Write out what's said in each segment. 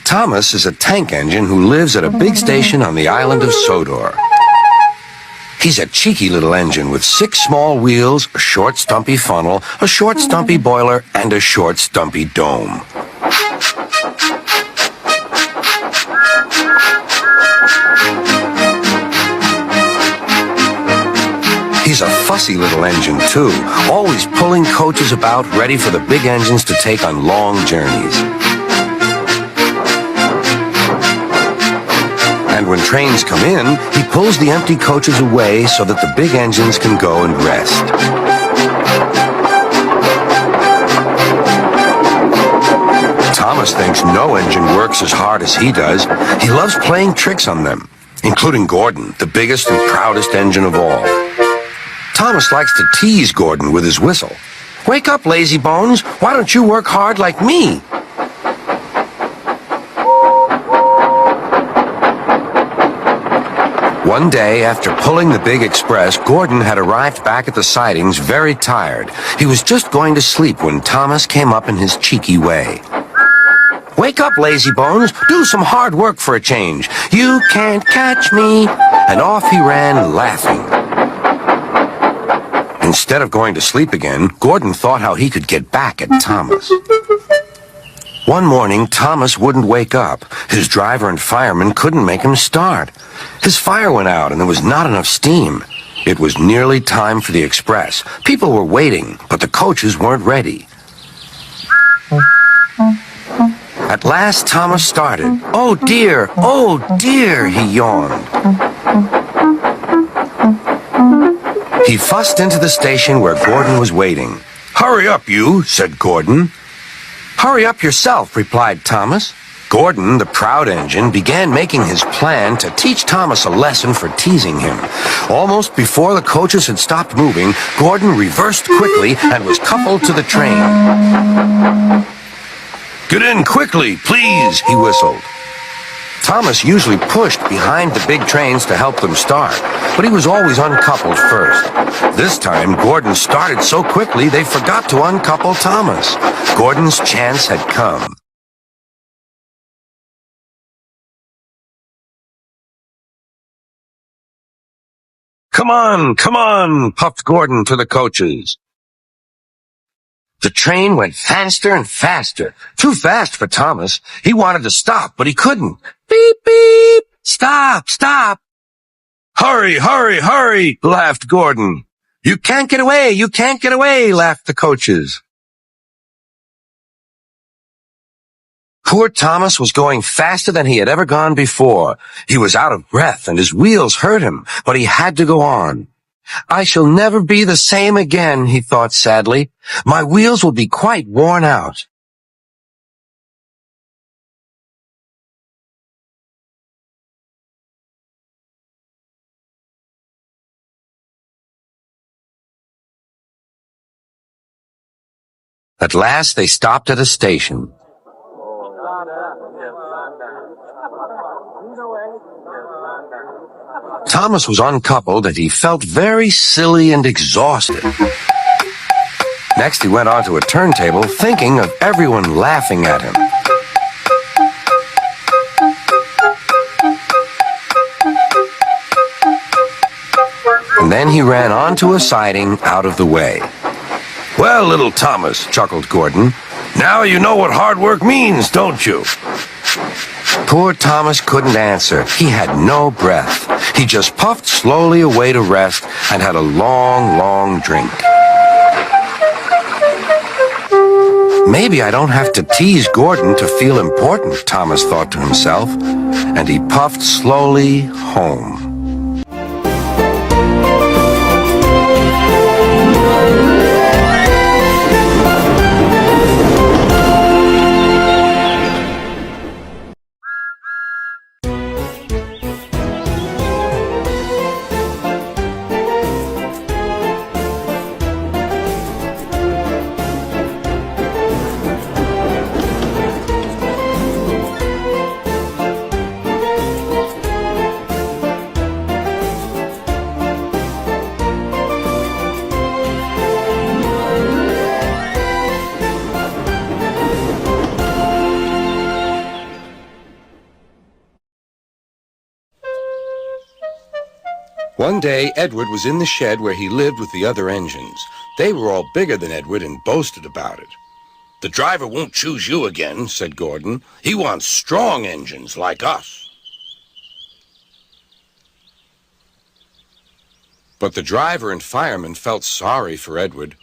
Thomas is a tank engine who lives at a big station on the island of Sodor. He's a cheeky little engine with 6 small wheels, a short stumpy funnel, a short stumpy boiler, and a short stumpy dome. He's a fussy little engine, too, always pulling coaches about, ready for the big engines to take on long journeys. And when trains come in, he pulls the empty coaches away so that the big engines can go and rest. Thomas thinks no engine works as hard as he does. He loves playing tricks on them, including Gordon, the biggest and proudest engine of all. Thomas likes to tease Gordon with his whistle. "Wake up, lazy bones. Why don't you work hard like me?" One day, after pulling the big express, Gordon had arrived back at the sidings very tired. He was just going to sleep when Thomas came up in his cheeky way. "Wake up, lazy bones. Do some hard work for a change. You can't catch me." And off he ran, laughing. Instead of going to sleep again, Gordon thought how he could get back at Thomas. One morning, Thomas wouldn't wake up. His driver and fireman couldn't make him start. His fire went out and there was not enough steam. It was nearly time for the express. People were waiting, but the coaches weren't ready. At last, Thomas started. Oh dear, he yawned. He fussed into the station where Gordon was waiting. "Hurry up, you," said Gordon. "Hurry up yourself," replied Thomas. Gordon, the proud engine, began making his plan to teach Thomas a lesson for teasing him. Almost before the coaches had stopped moving, Gordon reversed quickly and was coupled to the train. "Get in quickly, please," he whistled. Thomas usually pushed behind the big trains to help them start, but he was always uncoupled first. This time, Gordon started so quickly they forgot to uncouple Thomas. Gordon's chance had come. Come on, puffed Gordon to the coaches. The train went faster and faster. Too fast for Thomas. He wanted to stop, but he couldn't. Beep, beep! Stop! Hurry, laughed Gordon. You can't get away, laughed the coaches. Poor Thomas was going faster than he had ever gone before. He was out of breath and his wheels hurt him, but he had to go on. "I shall never be the same again," he thought sadly. "My wheels will be quite worn out." At last they stopped at a station. Thomas was uncoupled and he felt very silly and exhausted. Next he went onto a turntable thinking of everyone laughing at him. And then he ran onto a siding out of the way. "Well, little Thomas," chuckled Gordon, "now you know what hard work means, don't you?" Poor Thomas couldn't answer. He had no breath. He just puffed slowly away to rest and had a long drink. Maybe I don't have to tease Gordon to feel important, Thomas thought to himself, and he puffed slowly home. One day, Edward was in the shed where he lived with the other engines. They were all bigger than Edward and boasted about it. "The driver won't choose you again," said Gordon. "He wants strong engines like us." But the driver and fireman felt sorry for Edward.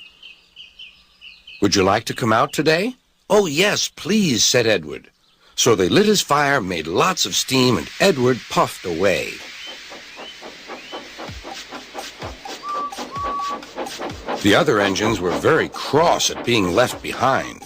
"Would you like to come out today?" "Oh, yes, please," said Edward. So they lit his fire, made lots of steam, and Edward puffed away. The other engines were very cross at being left behind.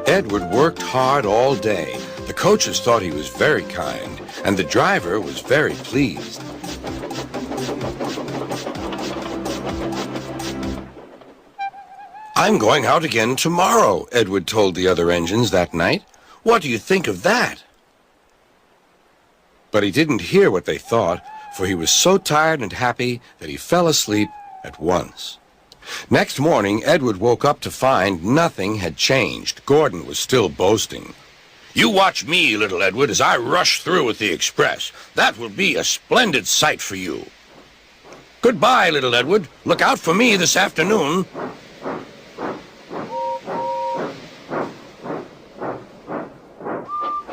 Edward worked hard all day. The coaches thought he was very kind, and the driver was very pleased. "I'm going out again tomorrow," Edward told the other engines that night. "What do you think of that?" But he didn't hear what they thought, for he was so tired and happy that he fell asleep at once. Next morning, Edward woke up to find nothing had changed. Gordon was still boasting. "You watch me, little Edward, as I rush through with the express. That will be a splendid sight for you." "Goodbye, little Edward. Look out for me this afternoon."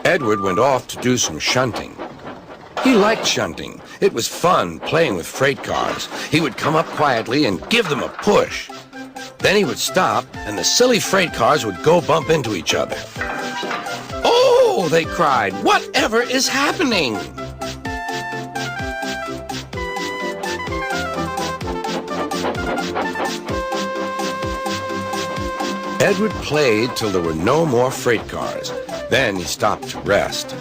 Edward went off to do some shunting. He liked shunting. It was fun playing with freight cars. He would come up quietly and give them a push. Then he would stop, and the silly freight cars would go bump into each other. "Oh!" they cried. "Whatever is happening?" Edward played till there were no more freight cars. Then he stopped to rest.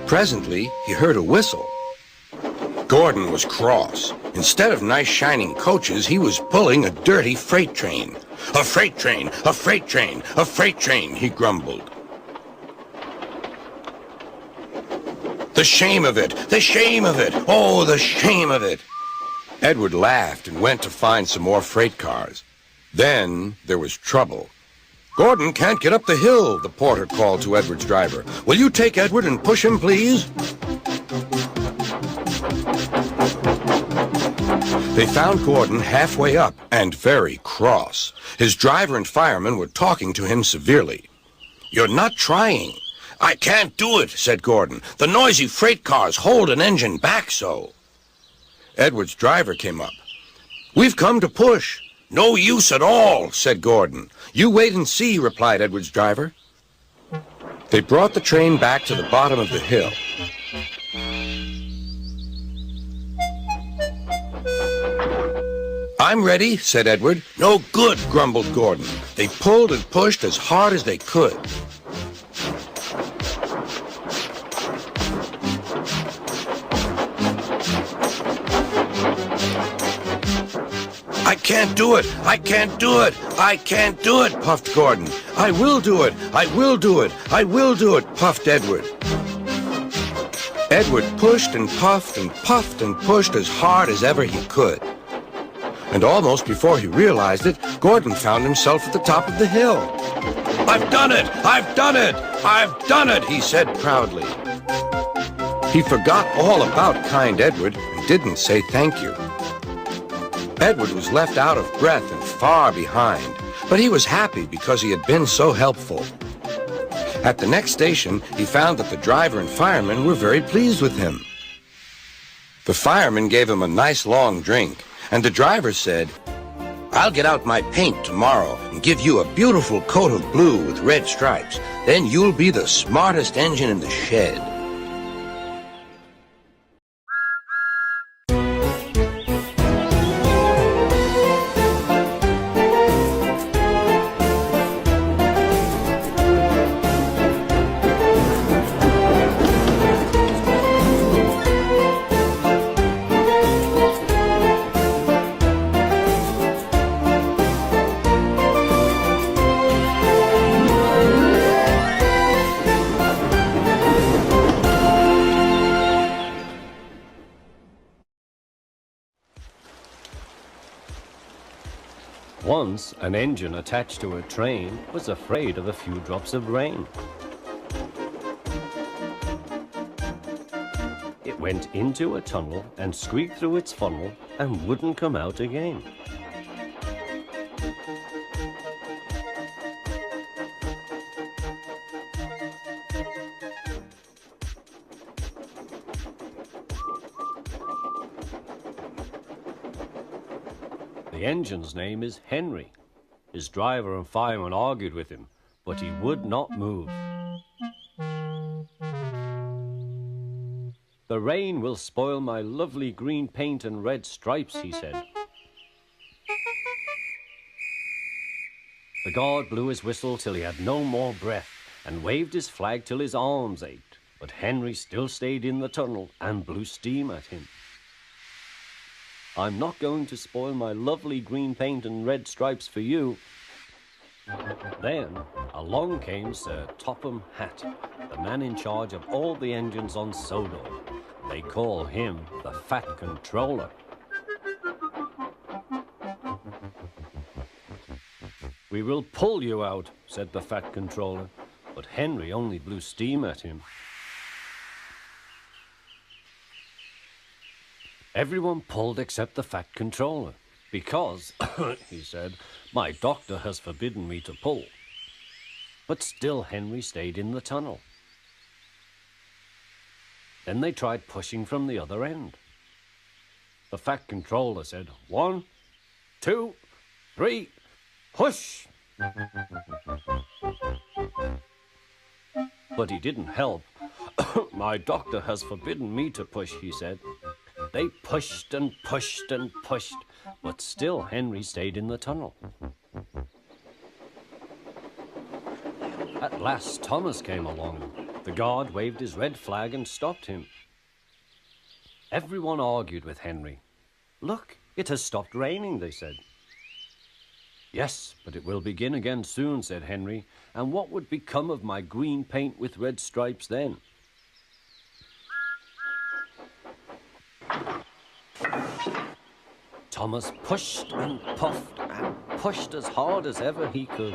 Presently, he heard a whistle. Gordon was cross. Instead of nice shining coaches, he was pulling a dirty freight train. "A freight train! A freight train! A freight train!" he grumbled. "The shame of it! The shame of it! Oh, the shame of it!" Edward laughed and went to find some more freight cars. Then there was trouble. "Gordon can't get up the hill," the porter called to Edward's driver. "Will you take Edward and push him, please?" They found Gordon halfway up and very cross. His driver and fireman were talking to him severely. "You're not trying." "I can't do it," said Gordon. "The noisy freight cars hold an engine back so." Edward's driver came up. "We've come to push." "No use at all," said Gordon. "You wait and see," replied Edward's driver. They brought the train back to the bottom of the hill. "I'm ready," said Edward. "No good," grumbled Gordon. They pulled and pushed as hard as they could. "I can't do it! I can't do it! I can't do it!" puffed Gordon. "I will do it! I will do it! I will do it!" puffed Edward. Edward pushed and puffed and puffed and pushed as hard as ever he could. And almost before he realized it, Gordon found himself at the top of the hill. "I've done it! I've done it! I've done it!" he said proudly. He forgot all about kind Edward and didn't say thank you. Edward was left out of breath and far behind, but he was happy because he had been so helpful. At the next station, he found that the driver and fireman were very pleased with him. The fireman gave him a nice long drink, and the driver said, "I'll get out my paint tomorrow and give you a beautiful coat of blue with red stripes. Then you'll be the smartest engine in the shed." Once, an engine attached to a train was afraid of a few drops of rain. It went into a tunnel and squeaked through its funnel and wouldn't come out again. The engine's name is Henry. His driver and fireman argued with him, but he would not move. "The rain will spoil my lovely green paint and red stripes," he said. The guard blew his whistle till he had no more breath and waved his flag till his arms ached, but Henry still stayed in the tunnel and blew steam at him. "I'm not going to spoil my lovely green paint and red stripes for you." Then along came Sir Topham Hatt, the man in charge of all the engines on Sodor. They call him the Fat Controller. "We will pull you out," said the Fat Controller, but Henry only blew steam at him. Everyone pulled except the Fat Controller, because, he said, "my doctor has forbidden me to pull." But still Henry stayed in the tunnel. Then they tried pushing from the other end. The Fat Controller said, "1, 2, 3, push!" But he didn't help. "My doctor has forbidden me to push," he said. They pushed and pushed and pushed, but still Henry stayed in the tunnel. At last Thomas came along. The guard waved his red flag and stopped him. Everyone argued with Henry. "Look, it has stopped raining," they said. "Yes, but it will begin again soon," said Henry. "And what would become of my green paint with red stripes then?" Thomas pushed and puffed and pushed as hard as ever he could.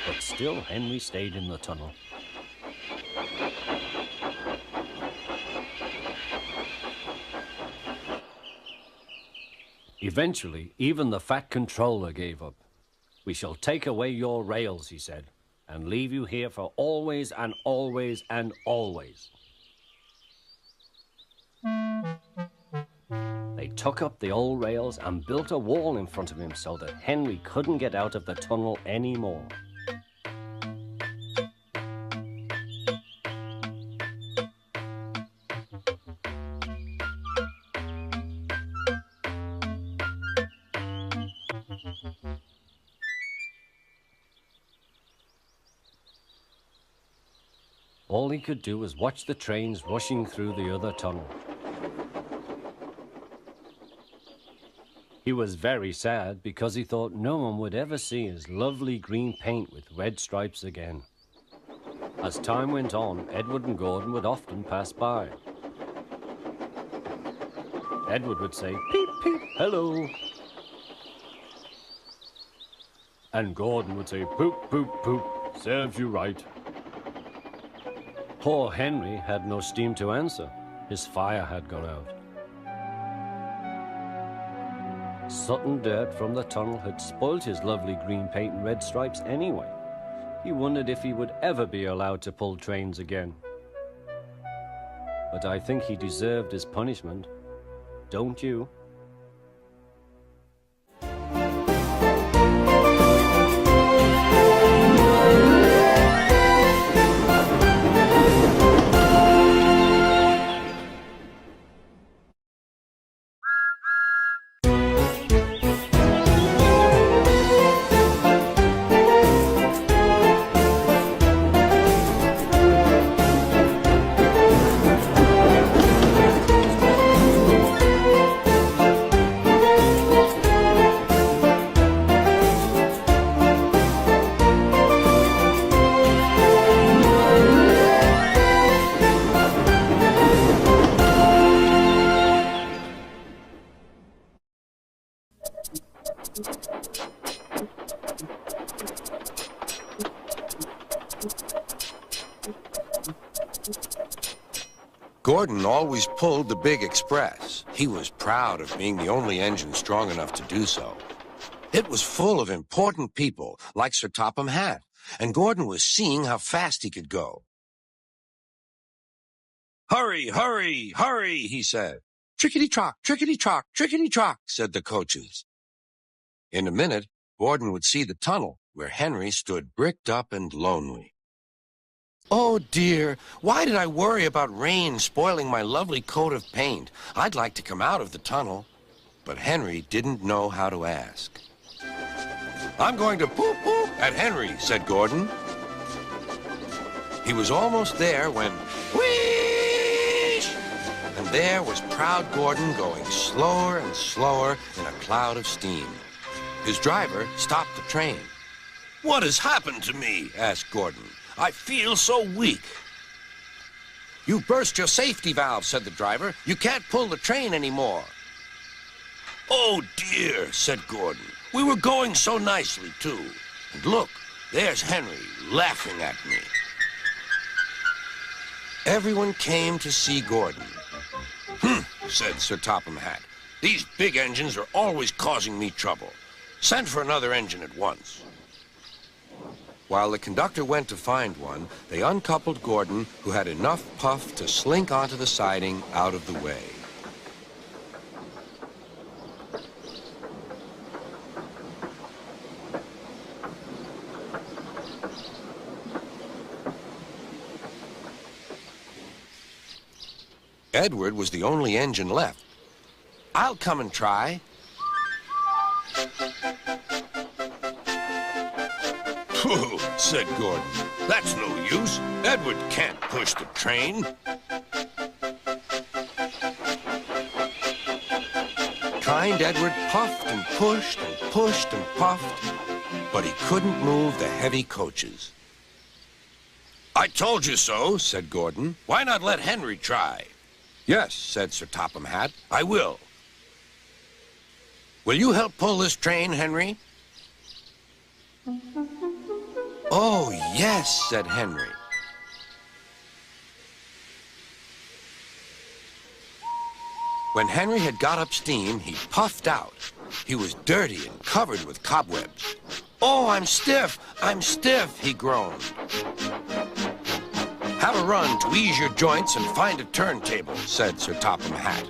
But still Henry stayed in the tunnel. Eventually, even the Fat Controller gave up. "We shall take away your rails," he said, "and leave you here for always and always and always." They took up the old rails and built a wall in front of him so that Henry couldn't get out of the tunnel anymore. All he could do was watch the trains rushing through the other tunnel. He was very sad because he thought no one would ever see his lovely green paint with red stripes again. As time went on, Edward and Gordon would often pass by. Edward would say, "Peep, peep, hello." And Gordon would say, "Poop, poop, poop, serves you right." Poor Henry had no steam to answer. His fire had gone out. Sudden dirt from the tunnel had spoilt his lovely green paint and red stripes anyway. He wondered if he would ever be allowed to pull trains again. But I think he deserved his punishment. Don't you? Gordon always pulled the big express. He was proud of being the only engine strong enough to do so. It was full of important people, like Sir Topham Hatt, and Gordon was seeing how fast he could go. "Hurry, hurry, hurry," he said. "Trickety-trock, trickety-trock, trickety-trock," said the coaches. In a minute, Gordon would see the tunnel, where Henry stood bricked up and lonely. "Oh, dear, why did I worry about rain spoiling my lovely coat of paint? I'd like to come out of the tunnel." But Henry didn't know how to ask. "I'm going to poop at Henry," said Gordon. He was almost there when, whoosh! And there was proud Gordon going slower and slower in a cloud of steam. His driver stopped the train. "What has happened to me?" asked Gordon. "I feel so weak." "You burst your safety valve," said the driver. "You can't pull the train anymore." "Oh, dear," said Gordon. "We were going so nicely, too. And look, there's Henry laughing at me." Everyone came to see Gordon. Said Sir Topham Hatt. "These big engines are always causing me trouble. Send for another engine at once." While the conductor went to find one, they uncoupled Gordon, who had enough puff to slink onto the siding out of the way. Edward was the only engine left. "I'll come and try." "Pooh," said Gordon. "That's no use. Edward can't push the train." Kind Edward puffed and pushed and pushed and puffed, but he couldn't move the heavy coaches. "I told you so," said Gordon. "Why not let Henry try?" "Yes," said Sir Topham Hatt, "I will." "Will you help pull this train, Henry?" "Oh, yes," said Henry. When Henry had got up steam, he puffed out. He was dirty and covered with cobwebs. "Oh, I'm stiff, he groaned. "Have a run to ease your joints and find a turntable," said Sir Topham Hatt.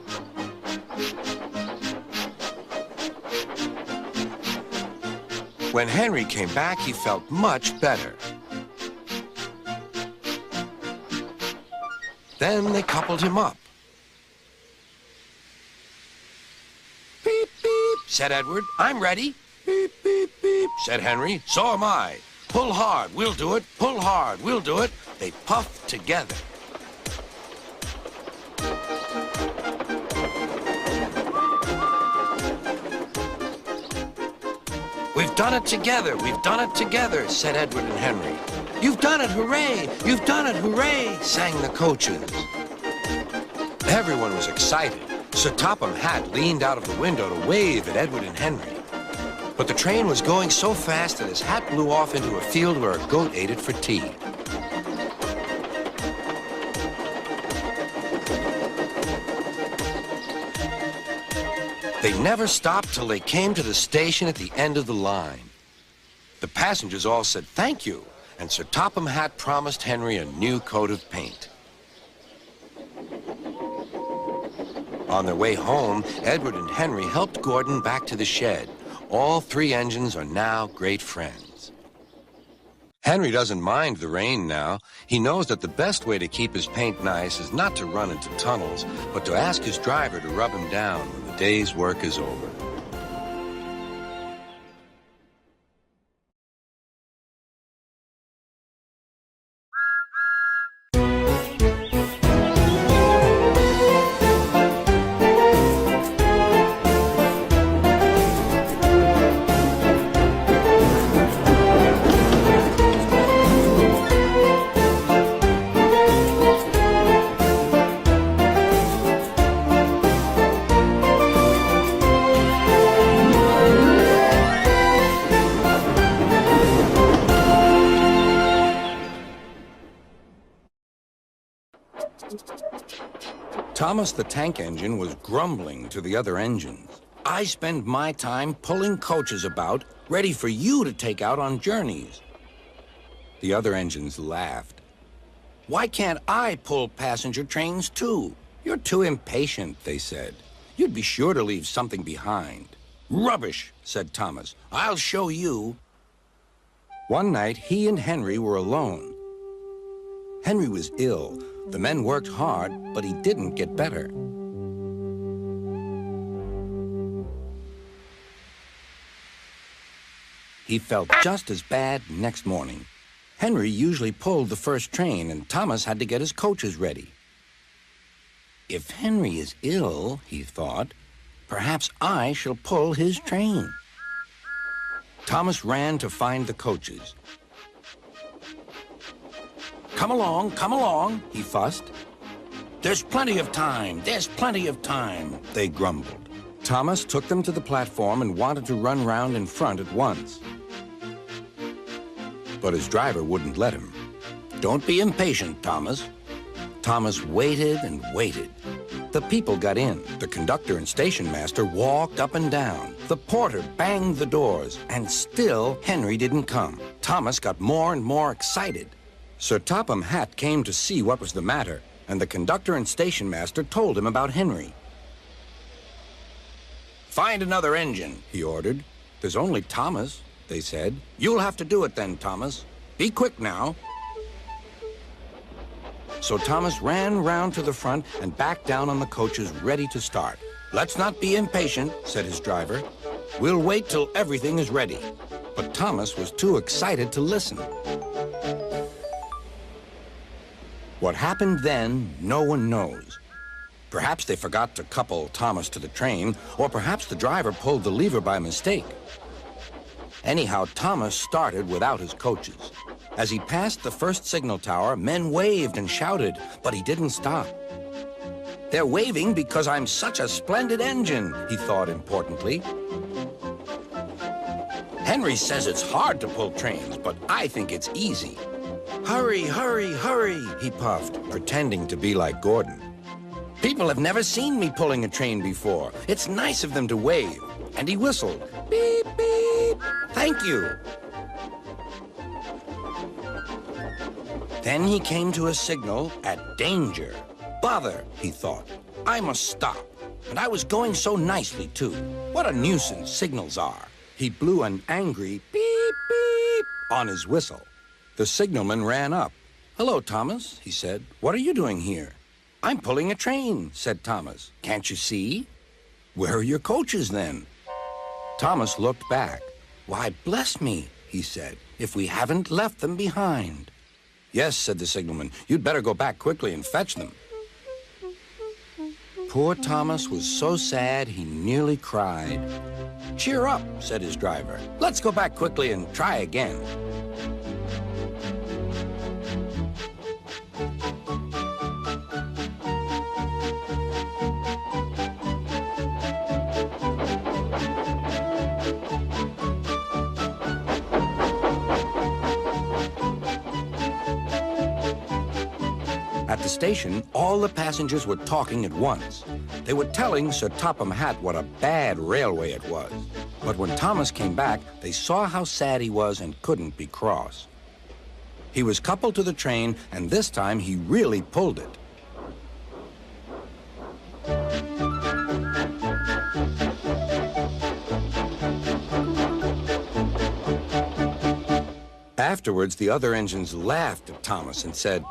When Henry came back, he felt much better. Then they coupled him up. "Beep, beep," said Edward. "I'm ready." "Beep, beep, beep," said Henry. "So am I. Pull hard, we'll do it. Pull hard, we'll do it." They puffed together. "We've done it together, we've done it together," said Edward and Henry. "You've done it, hooray! You've done it, hooray!" sang the coaches. Everyone was excited. Sir Topham Hatt leaned out of the window to wave at Edward and Henry. But the train was going so fast that his hat blew off into a field where a goat ate it for tea. They never stopped till they came to the station at the end of the line. The passengers all said thank you, and Sir Topham Hatt promised Henry a new coat of paint. On their way home, Edward and Henry helped Gordon back to the shed. All three engines are now great friends. Henry doesn't mind the rain now. He knows that the best way to keep his paint nice is not to run into tunnels, but to ask his driver to rub him down when the day's work is over. Thomas the Tank Engine was grumbling to the other engines. I spend my time pulling coaches about, ready for you to take out on journeys. The other engines laughed. Why can't I pull passenger trains too? You're too impatient, they said. You'd be sure to leave something behind. Rubbish, said Thomas. I'll show you. One night, he and Henry were alone. Henry was ill. The men worked hard, but he didn't get better. He felt just as bad next morning. Henry usually pulled the first train, and Thomas had to get his coaches ready. If Henry is ill, he thought, perhaps I shall pull his train. Thomas ran to find the coaches. Come along, he fussed. There's plenty of time, they grumbled. Thomas took them to the platform and wanted to run round in front at once. But his driver wouldn't let him. Don't be impatient, Thomas. Thomas waited and waited. The people got in. The conductor and station master walked up and down. The porter banged the doors, and still Henry didn't come. Thomas got more and more excited. Sir Topham Hatt came to see what was the matter, and the conductor and station master told him about Henry. Find another engine, he ordered. There's only Thomas, they said. You'll have to do it then, Thomas. Be quick now. So Thomas ran round to the front and back down on the coaches ready to start. Let's not be impatient, said his driver. We'll wait till everything is ready. But Thomas was too excited to listen. What happened then, no one knows. Perhaps they forgot to couple Thomas to the train, or perhaps the driver pulled the lever by mistake. Anyhow, Thomas started without his coaches. As he passed the first signal tower, men waved and shouted, but he didn't stop. They're waving because I'm such a splendid engine, he thought importantly. Henry says it's hard to pull trains, but I think it's easy. Hurry, hurry, hurry, he puffed, pretending to be like Gordon. People have never seen me pulling a train before. It's nice of them to wave. And he whistled. Beep, beep. Thank you. Then he came to a signal at danger. Bother, he thought. I must stop. And I was going so nicely, too. What a nuisance signals are. He blew an angry beep, beep on his whistle. The signalman ran up. Hello, Thomas, he said. What are you doing here? I'm pulling a train, said Thomas. Can't you see? Where are your coaches, then? Thomas looked back. Why, bless me, he said, if we haven't left them behind. Yes, said the signalman. You'd better go back quickly and fetch them. Poor Thomas was so sad he nearly cried. Cheer up, said his driver. Let's go back quickly and try again. At the station, all the passengers were talking at once. They were telling Sir Topham Hatt what a bad railway it was. But when Thomas came back, they saw how sad he was and couldn't be cross. He was coupled to the train, and this time he really pulled it. Afterwards, the other engines laughed at Thomas and said,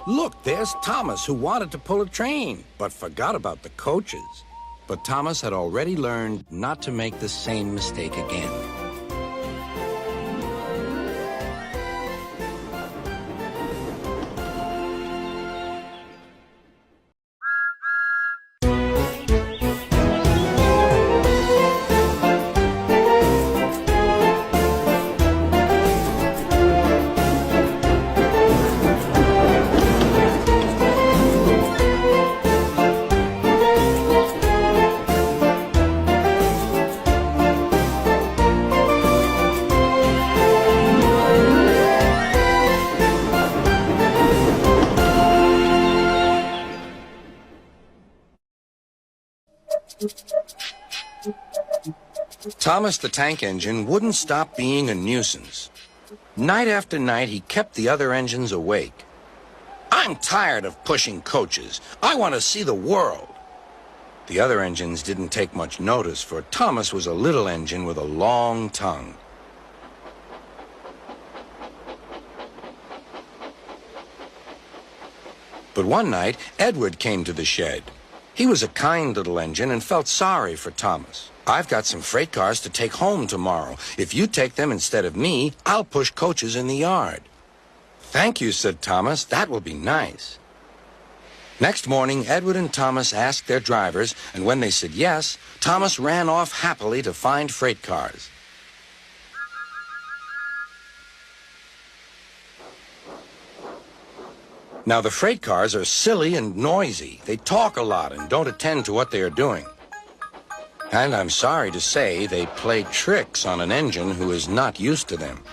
Look, there's Thomas, who wanted to pull a train, but forgot about the coaches. But Thomas had already learned not to make the same mistake again. Thomas the Tank Engine wouldn't stop being a nuisance. Night after night, he kept the other engines awake. "I'm tired of pushing coaches. I want to see the world." The other engines didn't take much notice, for Thomas was a little engine with a long tongue. But one night, Edward came to the shed. He was a kind little engine and felt sorry for Thomas. "I've got some freight cars to take home tomorrow. If you take them instead of me, I'll push coaches in the yard." "Thank you," said Thomas. "That will be nice." Next morning, Edward and Thomas asked their drivers, and when they said yes, Thomas ran off happily to find freight cars. Now, the freight cars are silly and noisy. They talk a lot and don't attend to what they are doing. And I'm sorry to say they play tricks on an engine who is not used to them.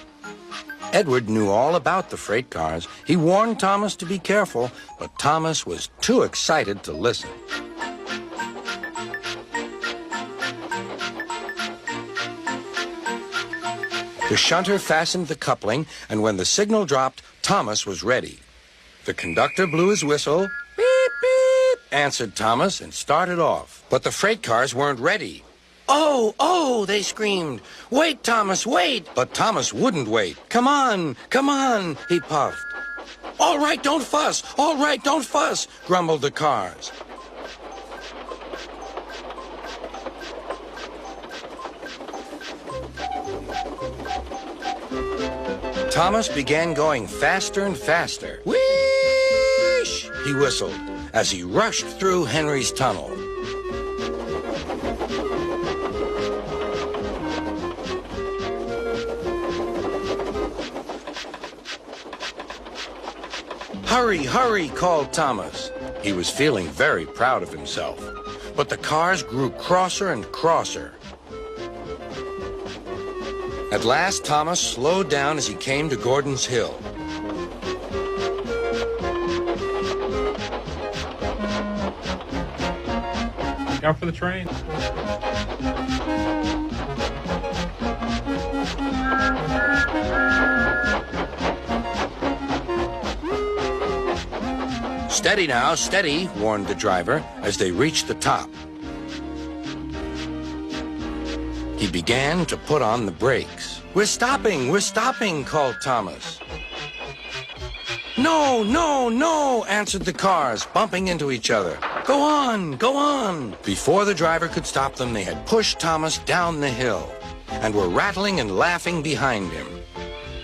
Edward knew all about the freight cars. He warned Thomas to be careful, but Thomas was too excited to listen. The shunter fastened the coupling, and when the signal dropped, Thomas was ready. The conductor blew his whistle. "Beep, beep," answered Thomas, and started off. But the freight cars weren't ready. "Oh, oh," they screamed. "Wait, Thomas, wait!" But Thomas wouldn't wait. Come on," he puffed. "All right, don't fuss. All right, don't fuss," grumbled the cars. Thomas began going faster and faster. "Whoosh!" he whistled as he rushed through Henry's tunnel. "Hurry, hurry," called Thomas. He was feeling very proud of himself. But the cars grew crosser and crosser. At last, Thomas slowed down as he came to Gordon's Hill. Look out for the train. "Steady now, steady," warned the driver as they reached the top. He began to put on the brakes. We're stopping," called Thomas. "No, no, no," answered the cars, bumping into each other. Go on, go on." Before the driver could stop them, they had pushed Thomas down the hill and were rattling and laughing behind him.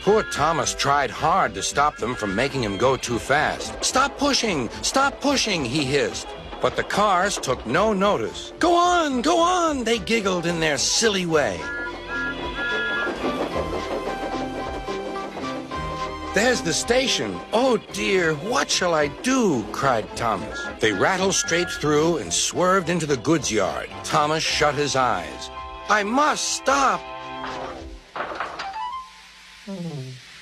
Poor Thomas tried hard to stop them from making him go too fast. Stop pushing, he hissed. But the cars took no notice. Go on, they giggled in their silly way. "There's the station. Oh, dear, what shall I do?" cried Thomas. They rattled straight through and swerved into the goods yard. Thomas shut his eyes. "I must stop."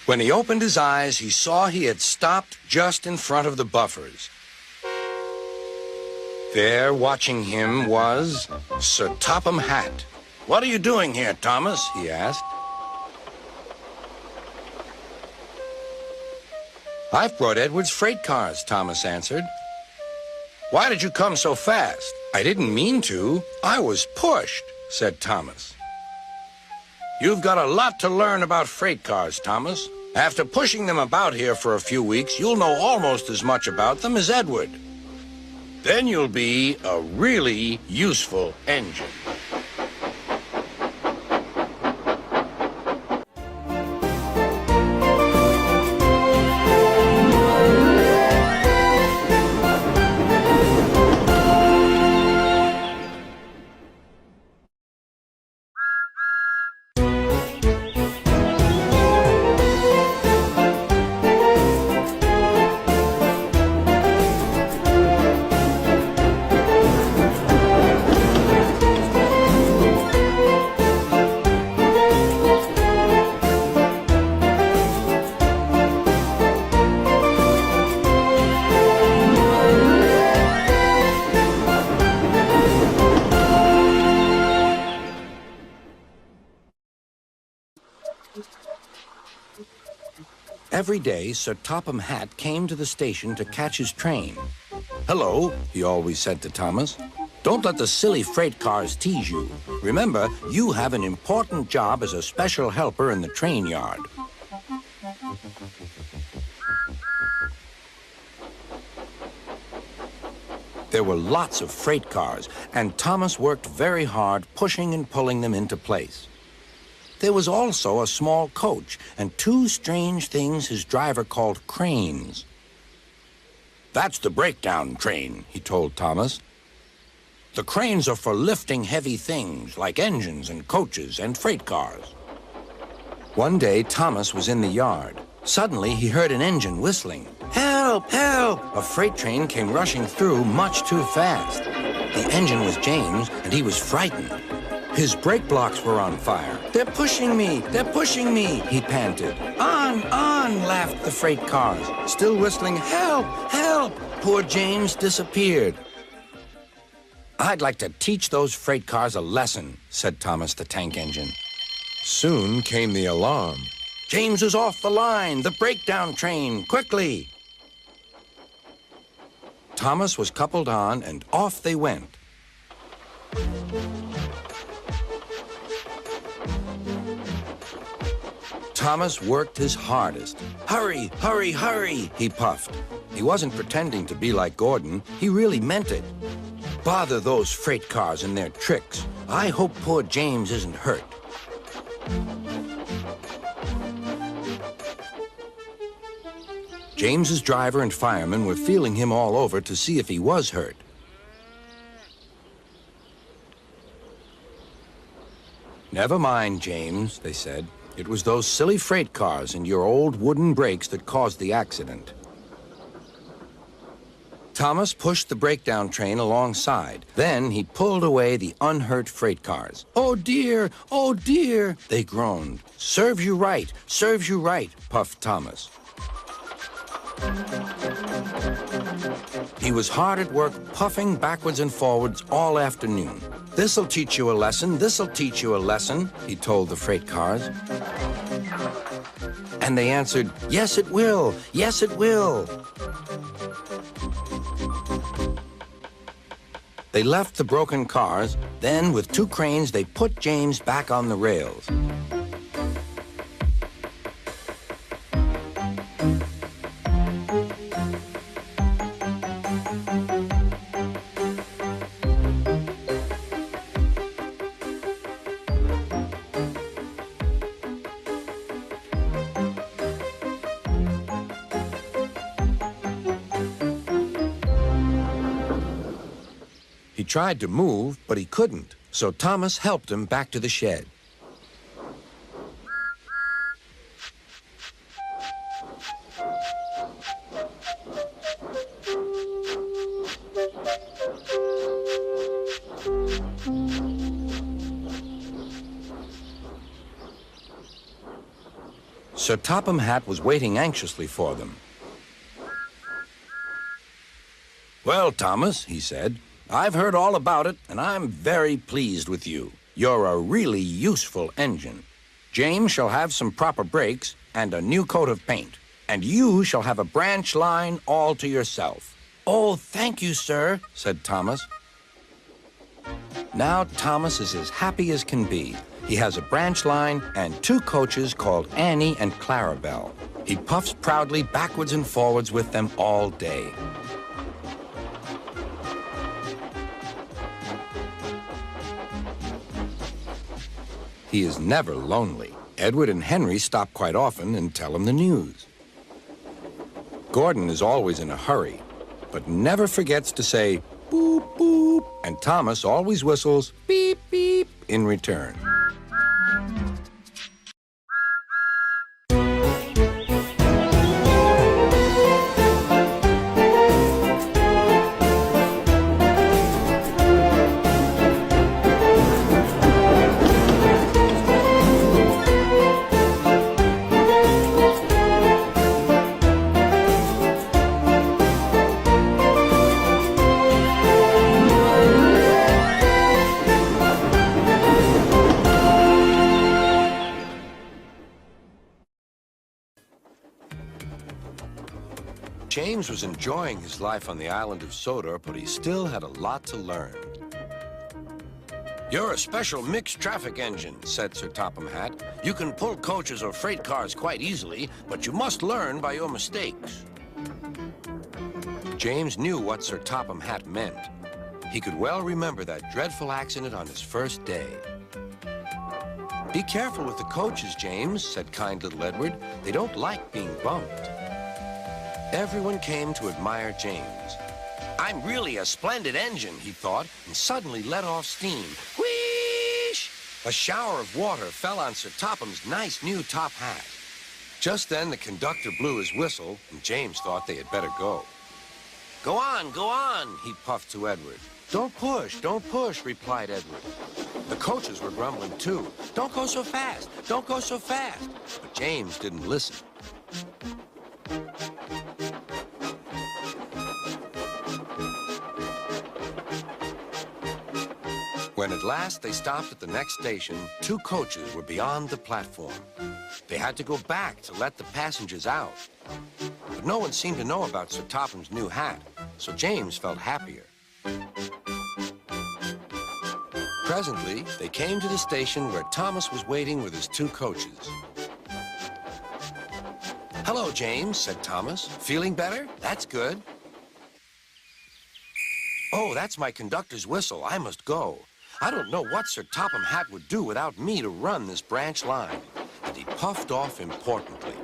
When he opened his eyes, he saw he had stopped just in front of the buffers. There, watching him, was Sir Topham Hatt. "What are you doing here, Thomas?" he asked. "I've brought Edward's freight cars," Thomas answered. "Why did you come so fast?" "I didn't mean to. I was pushed," said Thomas. "You've got a lot to learn about freight cars, Thomas. After pushing them about here for a few weeks, you'll know almost as much about them as Edward. Then you'll be a really useful engine." Every day, Sir Topham Hatt came to the station to catch his train. "Hello," he always said to Thomas. "Don't let the silly freight cars tease you. Remember, you have an important job as a special helper in the train yard." There were lots of freight cars, and Thomas worked very hard pushing and pulling them into place. There was also a small coach and two strange things his driver called cranes. "That's the breakdown train," he told Thomas. "The cranes are for lifting heavy things like engines and coaches and freight cars." One day, Thomas was in the yard. Suddenly, he heard an engine whistling. "Help! Help!" A freight train came rushing through much too fast. The engine was James, and he was frightened. His brake blocks were on fire. "They're pushing me! They're pushing me!" he panted. On, laughed the freight cars, still whistling, "Help! Help!" Poor James disappeared. "I'd like to teach those freight cars a lesson," said Thomas the tank engine. Soon came the alarm. "James is off the line! The breakdown train! Quickly!" Thomas was coupled on, and off they went. Thomas worked his hardest. "Hurry, hurry, hurry," he puffed. He wasn't pretending to be like Gordon. He really meant it. "Bother those freight cars and their tricks. I hope poor James isn't hurt." James's driver and firemen were feeling him all over to see if he was hurt. "Never mind, James," they said. "It was those silly freight cars and your old wooden brakes that caused the accident." Thomas pushed the breakdown train alongside. Then he pulled away the unhurt freight cars. "Oh dear, they groaned. "Serves you right, serves you right," puffed Thomas. He was hard at work, puffing backwards and forwards all afternoon. "This'll teach you a lesson, this'll teach you a lesson," he told the freight cars. And they answered, "Yes, it will, yes, it will." They left the broken cars. Then, with two cranes, they put James back on the rails. He tried to move, but he couldn't, so Thomas helped him back to the shed. Sir Topham Hatt was waiting anxiously for them. "Well, Thomas," he said, "I've heard all about it, and I'm very pleased with you. You're a really useful engine. James shall have some proper brakes and a new coat of paint, and you shall have a branch line all to yourself." "Oh, thank you, sir," said Thomas. Now Thomas is as happy as can be. He has a branch line and two coaches called Annie and Clarabelle. He puffs proudly backwards and forwards with them all day. He is never lonely. Edward and Henry stop quite often and tell him the news. Gordon is always in a hurry, but never forgets to say, "Boop, boop," and Thomas always whistles, "Beep, beep," in return. James was enjoying his life on the island of Sodor, but he still had a lot to learn. "You're a special mixed traffic engine," said Sir Topham Hatt. "You can pull coaches or freight cars quite easily, but you must learn by your mistakes." James knew what Sir Topham Hatt meant. He could well remember that dreadful accident on his first day. "Be careful with the coaches, James," said kind little Edward. "They don't like being bumped." Everyone came to admire James. "I'm really a splendid engine," he thought, and suddenly let off steam. Whoosh! A shower of water fell on Sir Topham's nice new top hat. Just then, the conductor blew his whistle, and James thought they had better go. Go on, he puffed to Edward. Don't push, replied Edward. The coaches were grumbling too. Don't go so fast, don't go so fast. But James didn't listen. When at last they stopped at the next station, two coaches were beyond the platform. They had to go back to let the passengers out. But no one seemed to know about Sir Topham's new hat, so James felt happier. Presently, they came to the station where Thomas was waiting with his two coaches. "Hello, James," said Thomas. "Feeling better? That's good." "Oh, that's my conductor's whistle. I must go. I don't know what Sir Topham Hatt would do without me to run this branch line." And he puffed off importantly.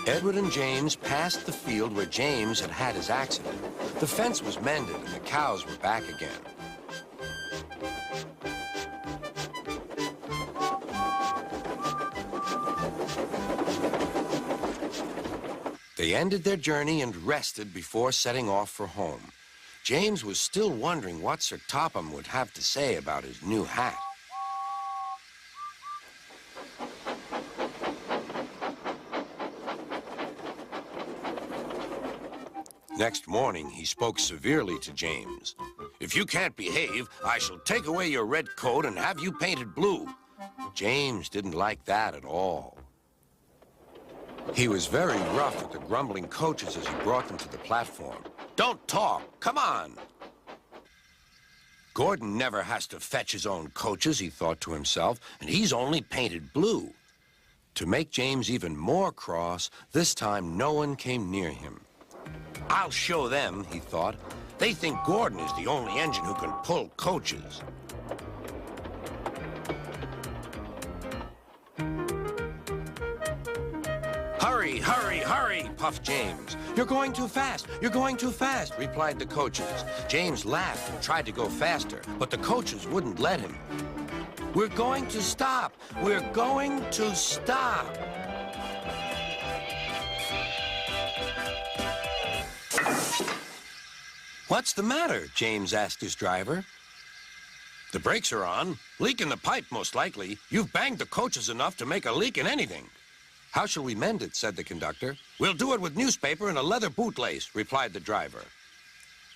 Edward and James passed the field where James had had his accident. The fence was mended and the cows were back again. They ended their journey and rested before setting off for home. James was still wondering what Sir Topham would have to say about his new hat. Next morning, he spoke severely to James. "If you can't behave, I shall take away your red coat and have you painted blue." James didn't like that at all. He was very rough with the grumbling coaches as he brought them to the platform. "Don't talk, come on." Gordon never has to fetch his own coaches, he thought to himself, and he's only painted blue. To make James even more cross, this time no one came near him. "I'll show them," he thought. "They think Gordon is the only engine who can pull coaches." "Hurry, hurry, hurry," puffed James. "You're going too fast, you're going too fast," replied the coaches. James laughed and tried to go faster, but the coaches wouldn't let him. "We're going to stop, we're going to stop." "What's the matter?" James asked his driver. "The brakes are on. Leak in the pipe, most likely. You've banged the coaches enough to make a leak in anything." "How shall we mend it?" said the conductor. "We'll do it with newspaper and a leather bootlace," replied the driver.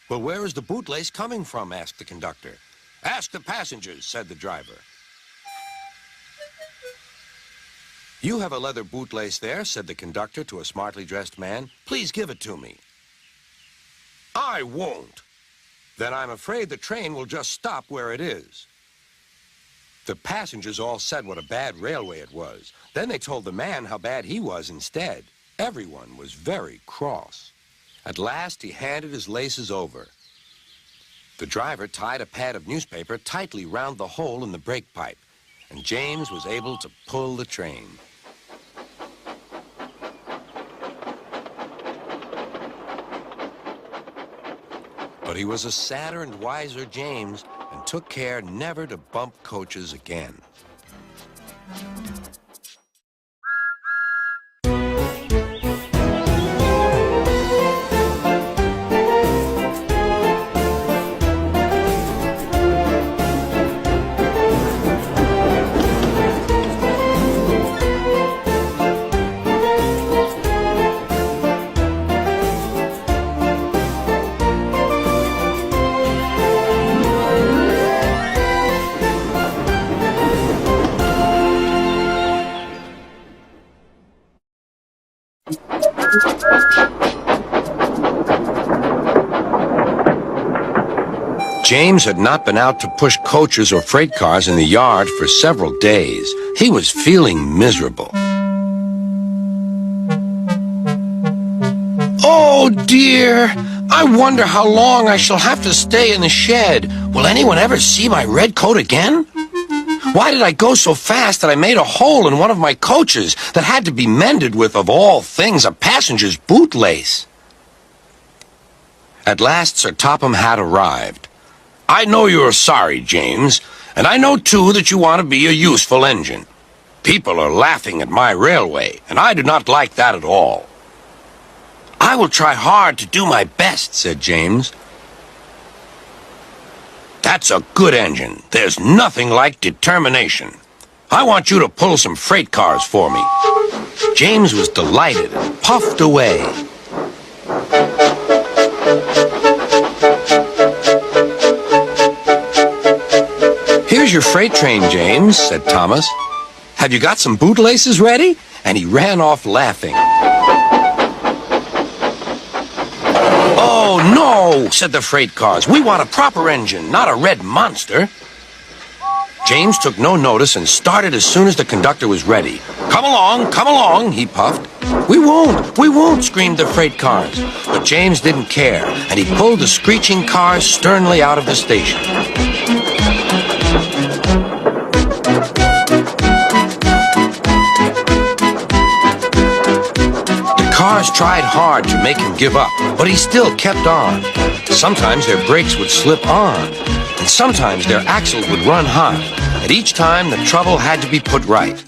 "Well, where is the bootlace coming from?" asked the conductor. "Ask the passengers," said the driver. "You have a leather bootlace there," said the conductor to a smartly dressed man. "Please give it to me." "I won't." "Then I'm afraid the train will just stop where it is." The passengers all said what a bad railway it was. Then they told the man how bad he was instead. Everyone was very cross. At last, he handed his laces over. The driver tied a pad of newspaper tightly round the hole in the brake pipe, and James was able to pull the train. But he was a sadder and wiser James and took care never to bump coaches again. James had not been out to push coaches or freight cars in the yard for several days. He was feeling miserable. Oh, dear! I wonder how long I shall have to stay in the shed. Will anyone ever see my red coat again? Why did I go so fast that I made a hole in one of my coaches that had to be mended with, of all things, a passenger's bootlace? At last, Sir Topham Hatt arrived. I know you are sorry, James, and I know, too, that you want to be a useful engine. People are laughing at my railway, and I do not like that at all. I will try hard to do my best, said James. That's a good engine. There's nothing like determination. I want you to pull some freight cars for me. James was delighted and puffed away. Here's your freight train, James, said Thomas. Have you got some bootlaces ready? And he ran off laughing. Oh, no, said the freight cars. We want a proper engine, not a red monster. James took no notice and started as soon as the conductor was ready. Come along, he puffed. We won't, screamed the freight cars. But James didn't care, and he pulled the screeching cars sternly out of the station. Cars tried hard to make him give up, but he still kept on. Sometimes their brakes would slip on, and sometimes their axles would run hot, and each time the trouble had to be put right.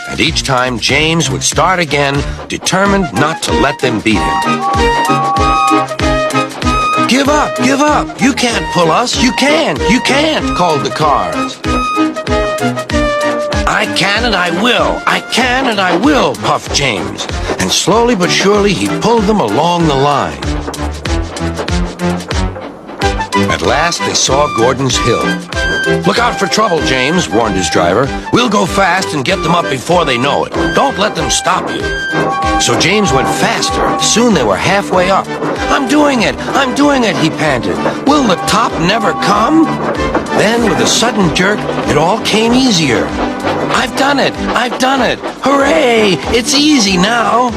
And each time James would start again, determined not to let them beat him. Give up, you can't pull us, you can't, called the cars. I can and I will, puffed James. And slowly but surely he pulled them along the line. At last they saw Gordon's Hill. Look out for trouble, James, warned his driver. We'll go fast and get them up before they know it. Don't let them stop you. So James went faster. Soon they were halfway up. I'm doing it, he panted. Will the top never come? Then, with a sudden jerk, it all came easier. I've done it! Hooray! It's easy now!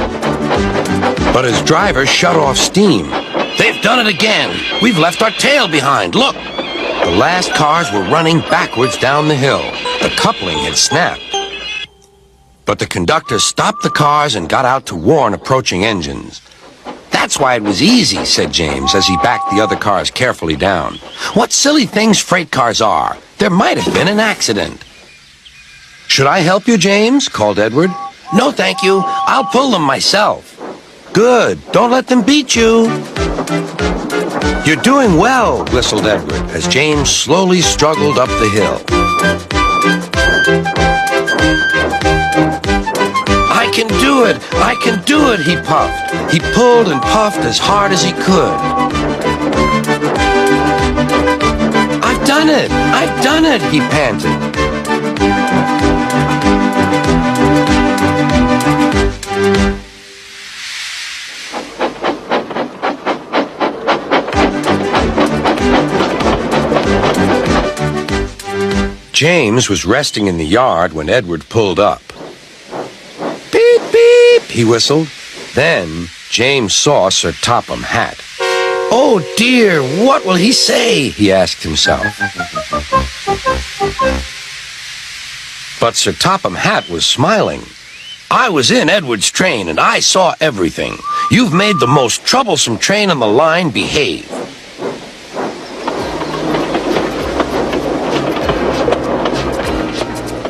But his driver shut off steam. They've done it again! We've left our tail behind, look! The last cars were running backwards down the hill. The coupling had snapped. But the conductor stopped the cars and got out to warn approaching engines. That's why it was easy, said James as he backed the other cars carefully down. What silly things freight cars are! There might have been an accident. Should I help you, James? Called Edward. No, thank you. I'll pull them myself. Good. Don't let them beat you. You're doing well, whistled Edward, as James slowly struggled up the hill. I can do it, he puffed. He pulled and puffed as hard as he could. I've done it, he panted. James was resting in the yard when Edward pulled up. Beep, beep, he whistled. Then James saw Sir Topham Hatt. Oh, dear, what will he say? He asked himself. But Sir Topham Hatt was smiling. I was in Edward's train, and I saw everything. You've made the most troublesome train on the line behave.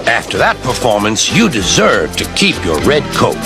After that performance, you deserve to keep your red coat.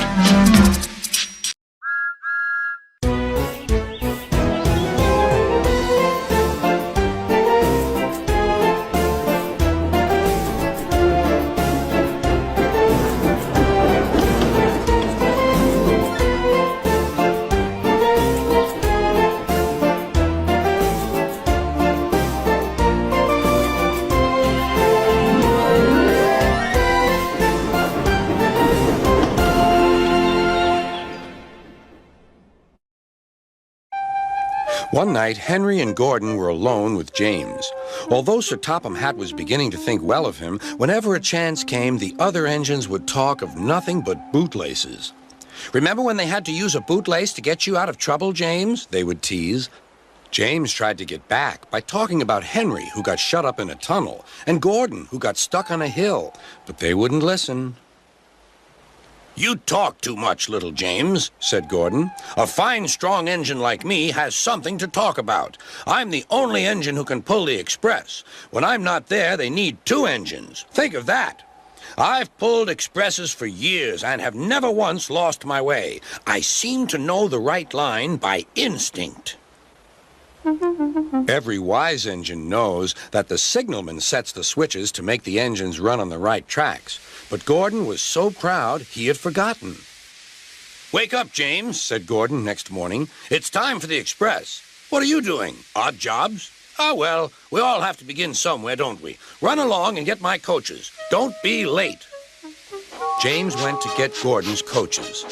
One night, Henry and Gordon were alone with James. Although Sir Topham Hatt was beginning to think well of him, whenever a chance came, the other engines would talk of nothing but bootlaces. "Remember when they had to use a bootlace to get you out of trouble, James?" they would tease. James tried to get back by talking about Henry, who got shut up in a tunnel, and Gordon, who got stuck on a hill, but they wouldn't listen. "You talk too much, little James," said Gordon. "A fine, strong engine like me has something to talk about. I'm the only engine who can pull the express. When I'm not there, they need two engines. Think of that. I've pulled expresses for years and have never once lost my way. I seem to know the right line by instinct." Every wise engine knows that the signalman sets the switches to make the engines run on the right tracks. But Gordon was so proud he had forgotten. "Wake up, James," said Gordon next morning. "It's time for the express. What are you doing? Odd jobs? Ah, well, we all have to begin somewhere, don't we? Run along and get my coaches. Don't be late." James went to get Gordon's coaches.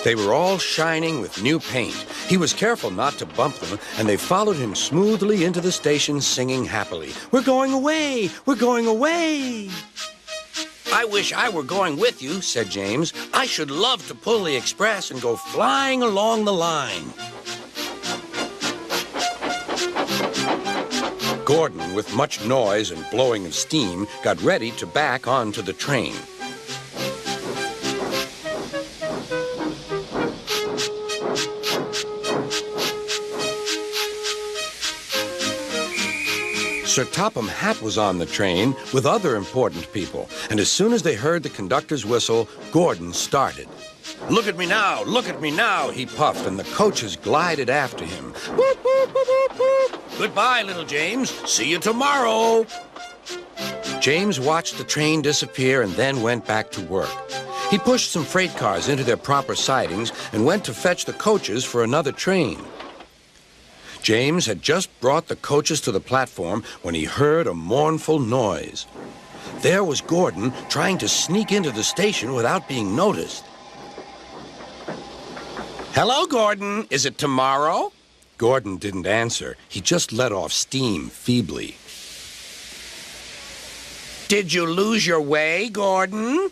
They were all shining with new paint. He was careful not to bump them, and they followed him smoothly into the station singing happily, "We're going away! We're going away!" "I wish I were going with you," said James. "I should love to pull the express and go flying along the line." Gordon, with much noise and blowing of steam, got ready to back onto the train. Sir Topham Hatt was on the train with other important people, and as soon as they heard the conductor's whistle, Gordon started. "Look at me now," he puffed, and the coaches glided after him. "Whoop, whoop, whoop, whoop, whoop. Goodbye, little James. See you tomorrow." James watched the train disappear and then went back to work. He pushed some freight cars into their proper sidings and went to fetch the coaches for another train. James had just brought the coaches to the platform when he heard a mournful noise. There was Gordon trying to sneak into the station without being noticed. "Hello, Gordon. Is it tomorrow?" Gordon didn't answer. He just let off steam feebly. "Did you lose your way, Gordon?"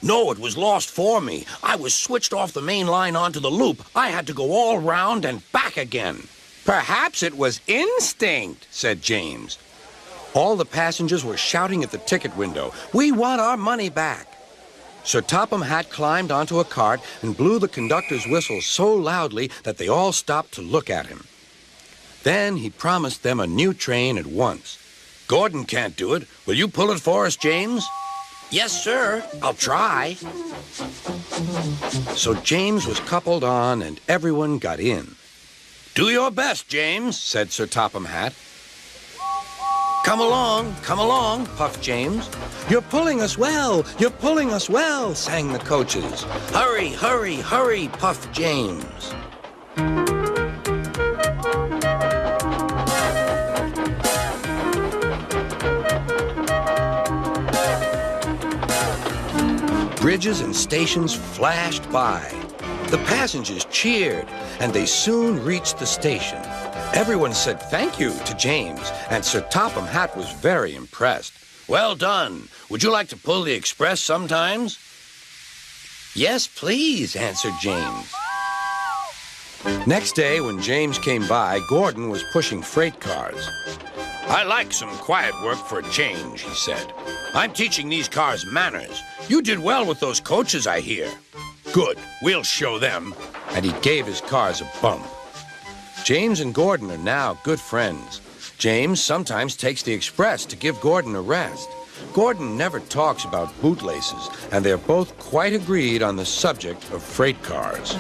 "No, it was lost for me. I was switched off the main line onto the loop. I had to go all round and back again." "Perhaps it was instinct," said James. All the passengers were shouting at the ticket window, "We want our money back." Sir Topham Hatt climbed onto a cart and blew the conductor's whistle so loudly that they all stopped to look at him. Then he promised them a new train at once. "Gordon can't do it. Will you pull it for us, James?" "Yes, sir. I'll try." So James was coupled on and everyone got in. "Do your best, James," said Sir Topham Hatt. Come along, puffed James. "You're pulling us well, sang the coaches. "Hurry, hurry, hurry," puffed James. Bridges and stations flashed by. The passengers cheered, and they soon reached the station. Everyone said thank you to James, and Sir Topham Hatt was very impressed. "Well done. Would you like to pull the express sometimes?" "Yes, please," answered James. Next day, when James came by, Gordon was pushing freight cars. "I like some quiet work for a change," he said. "I'm teaching these cars manners. You did well with those coaches, I hear." "Good. We'll show them." And he gave his cars a bump. James and Gordon are now good friends. James sometimes takes the express to give Gordon a rest. Gordon never talks about bootlaces, and they're both quite agreed on the subject of freight cars.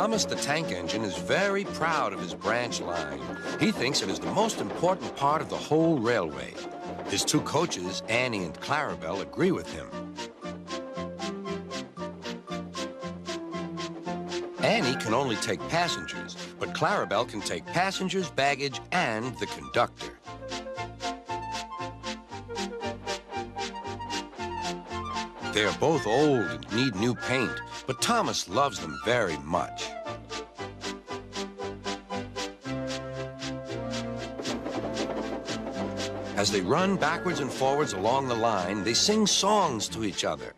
Thomas the Tank Engine is very proud of his branch line. He thinks it is the most important part of the whole railway. His two coaches, Annie and Clarabelle, agree with him. Annie can only take passengers, but Clarabelle can take passengers, baggage, and the conductor. They are both old and need new paint, but Thomas loves them very much. As they run backwards and forwards along the line, they sing songs to each other.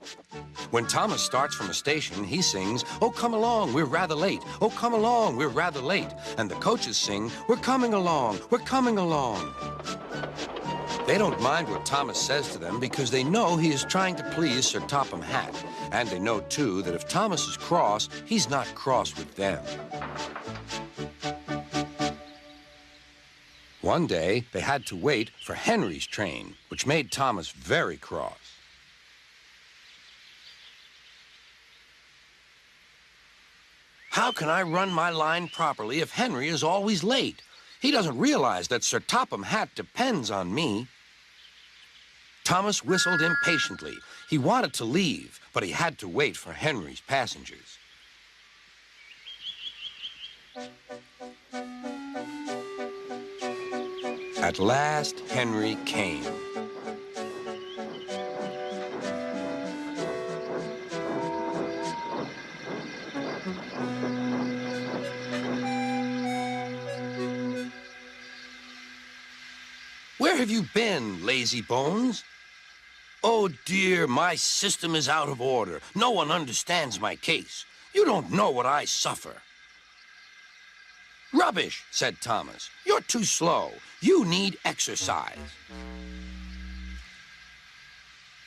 When Thomas starts from a station, he sings, "Oh, come along, we're rather late. Oh, come along, we're rather late." And the coaches sing, "We're coming along, we're coming along." They don't mind what Thomas says to them because they know he is trying to please Sir Topham Hatt. And they know, too, that if Thomas is cross, he's not cross with them. One day, they had to wait for Henry's train, which made Thomas very cross. How can I run my line properly if Henry is always late? He doesn't realize that Sir Topham Hatt depends on me. Thomas whistled impatiently. He wanted to leave, but he had to wait for Henry's passengers. At last, Henry came. Where have you been, lazy bones? Oh dear, my system is out of order. No one understands my case. You don't know what I suffer. Rubbish, said Thomas. You're too slow. You need exercise.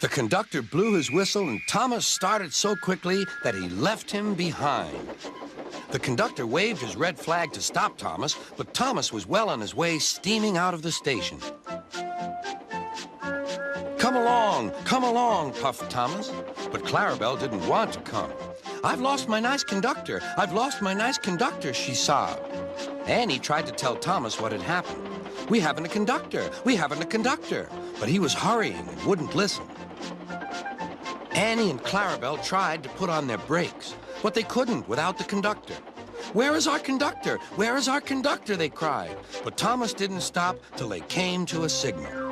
The conductor blew his whistle and Thomas started so quickly that he left him behind. The conductor waved his red flag to stop Thomas, but Thomas was well on his way, steaming out of the station. Come along, puffed Thomas. But Clarabelle didn't want to come. I've lost my nice conductor. I've lost my nice conductor, she sobbed. Annie tried to tell Thomas what had happened. We haven't a conductor. We haven't a conductor. But he was hurrying and wouldn't listen. Annie and Clarabelle tried to put on their brakes, but they couldn't without the conductor. Where is our conductor? Where is our conductor? They cried. But Thomas didn't stop till they came to a signal.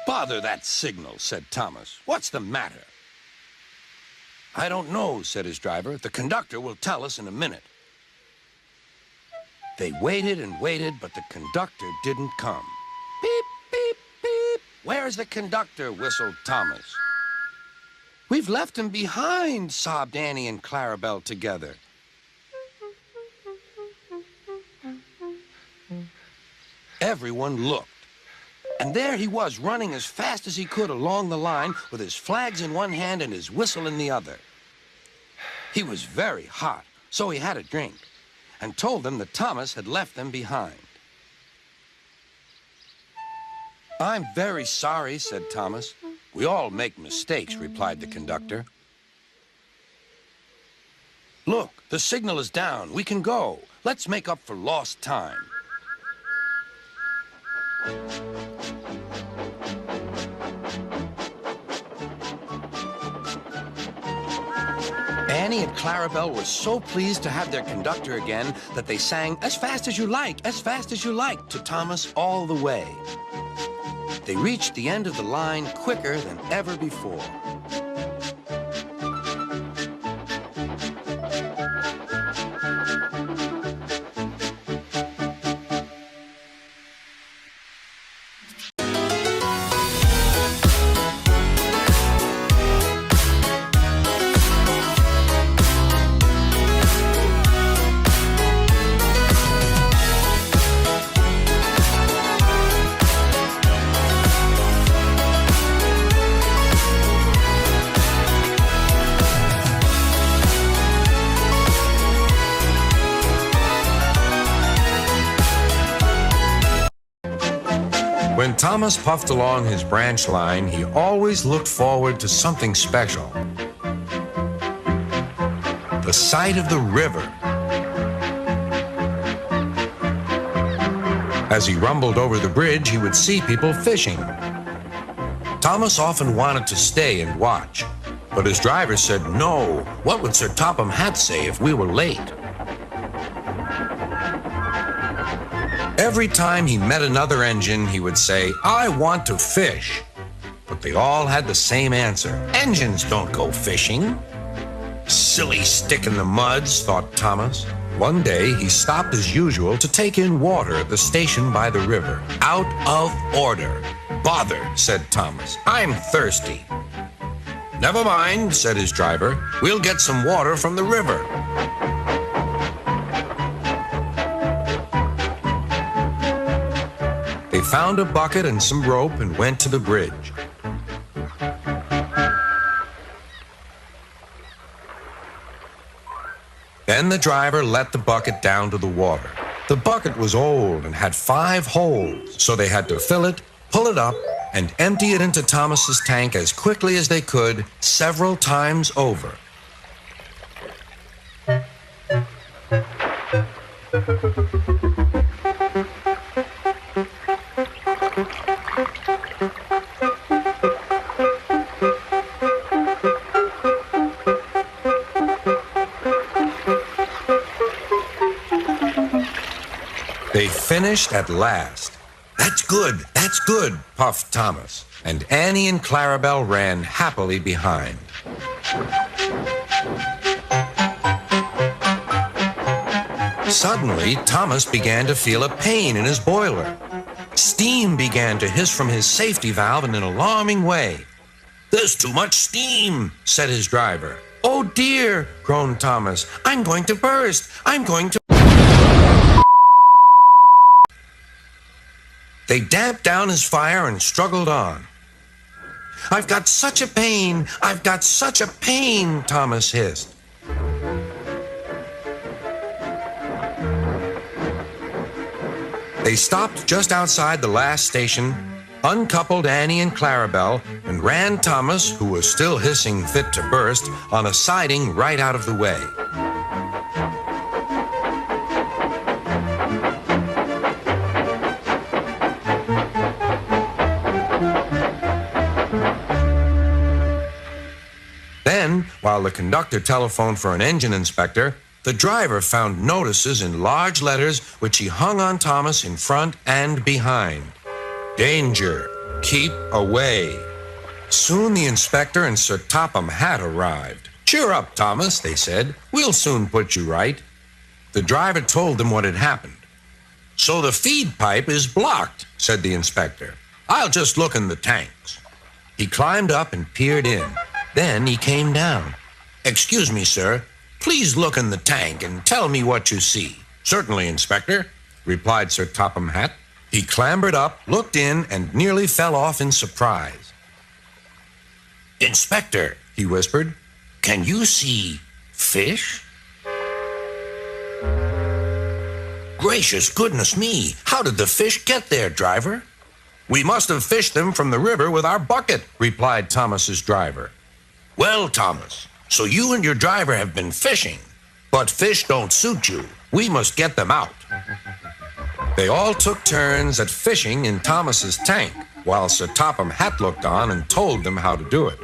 Bother that signal, said Thomas. What's the matter? I don't know, said his driver. The conductor will tell us in a minute. They waited and waited, but the conductor didn't come. Beep, beep, beep. Where's the conductor? Whistled Thomas. We've left him behind, sobbed Annie and Clarabelle together. Everyone looked. And there he was, running as fast as he could along the line with his flags in one hand and his whistle in the other. He was very hot, so he had a drink, and told them that Thomas had left them behind. I'm very sorry, said Thomas. We all make mistakes, replied the conductor. Look, the signal is down. We can go. Let's make up for lost time. Annie and Clarabelle were so pleased to have their conductor again that they sang "As fast as you like, as fast as you like" to Thomas all the way. They reached the end of the line quicker than ever before. When Thomas puffed along his branch line, he always looked forward to something special. The sight of the river. As he rumbled over the bridge, he would see people fishing. Thomas often wanted to stay and watch, but his driver said no. What would Sir Topham Hatt say if we were late? Every time he met another engine, he would say, "I want to fish." But they all had the same answer. "Engines don't go fishing." Silly stick in the muds, thought Thomas. One day, he stopped as usual to take in water at the station by the river. "Out of order." "Bother," said Thomas. "I'm thirsty." "Never mind," said his driver. "We'll get some water from the river." They found a bucket and some rope and went to the bridge. Then the driver let the bucket down to the water. The bucket was old and had 5 holes, so they had to fill it, pull it up, and empty it into Thomas's tank as quickly as they could, several times over. They finished at last. That's good, puffed Thomas, and Annie and Clarabelle ran happily behind. Suddenly, Thomas began to feel a pain in his boiler. Steam began to hiss from his safety valve in an alarming way. "There's too much steam," said his driver. "Oh dear," groaned Thomas. "I'm going to burst. I'm going to..." They damped down his fire and struggled on. "I've got such a pain! I've got such a pain!" Thomas hissed. They stopped just outside the last station, uncoupled Annie and Clarabelle, and ran Thomas, who was still hissing fit to burst, on a siding right out of the way. Then, while the conductor telephoned for an engine inspector, the driver found notices in large letters which he hung on Thomas in front and behind. "Danger! Keep away!" Soon the inspector and Sir Topham Hatt arrived. "Cheer up, Thomas," they said. "We'll soon put you right." The driver told them what had happened. "So the feed pipe is blocked," said the inspector. "I'll just look in the tanks." He climbed up and peered in. Then he came down. "Excuse me, sir. Please look in the tank and tell me what you see." "Certainly, Inspector," replied Sir Topham Hatt. He clambered up, looked in, and nearly fell off in surprise. "Inspector," he whispered, "can you see fish?" "Gracious goodness me! How did the fish get there, driver?" "We must have fished them from the river with our bucket," replied Thomas's driver. "Well, Thomas, so you and your driver have been fishing, but fish don't suit you. We must get them out." They all took turns at fishing in Thomas's tank, while Sir Topham Hatt looked on and told them how to do it.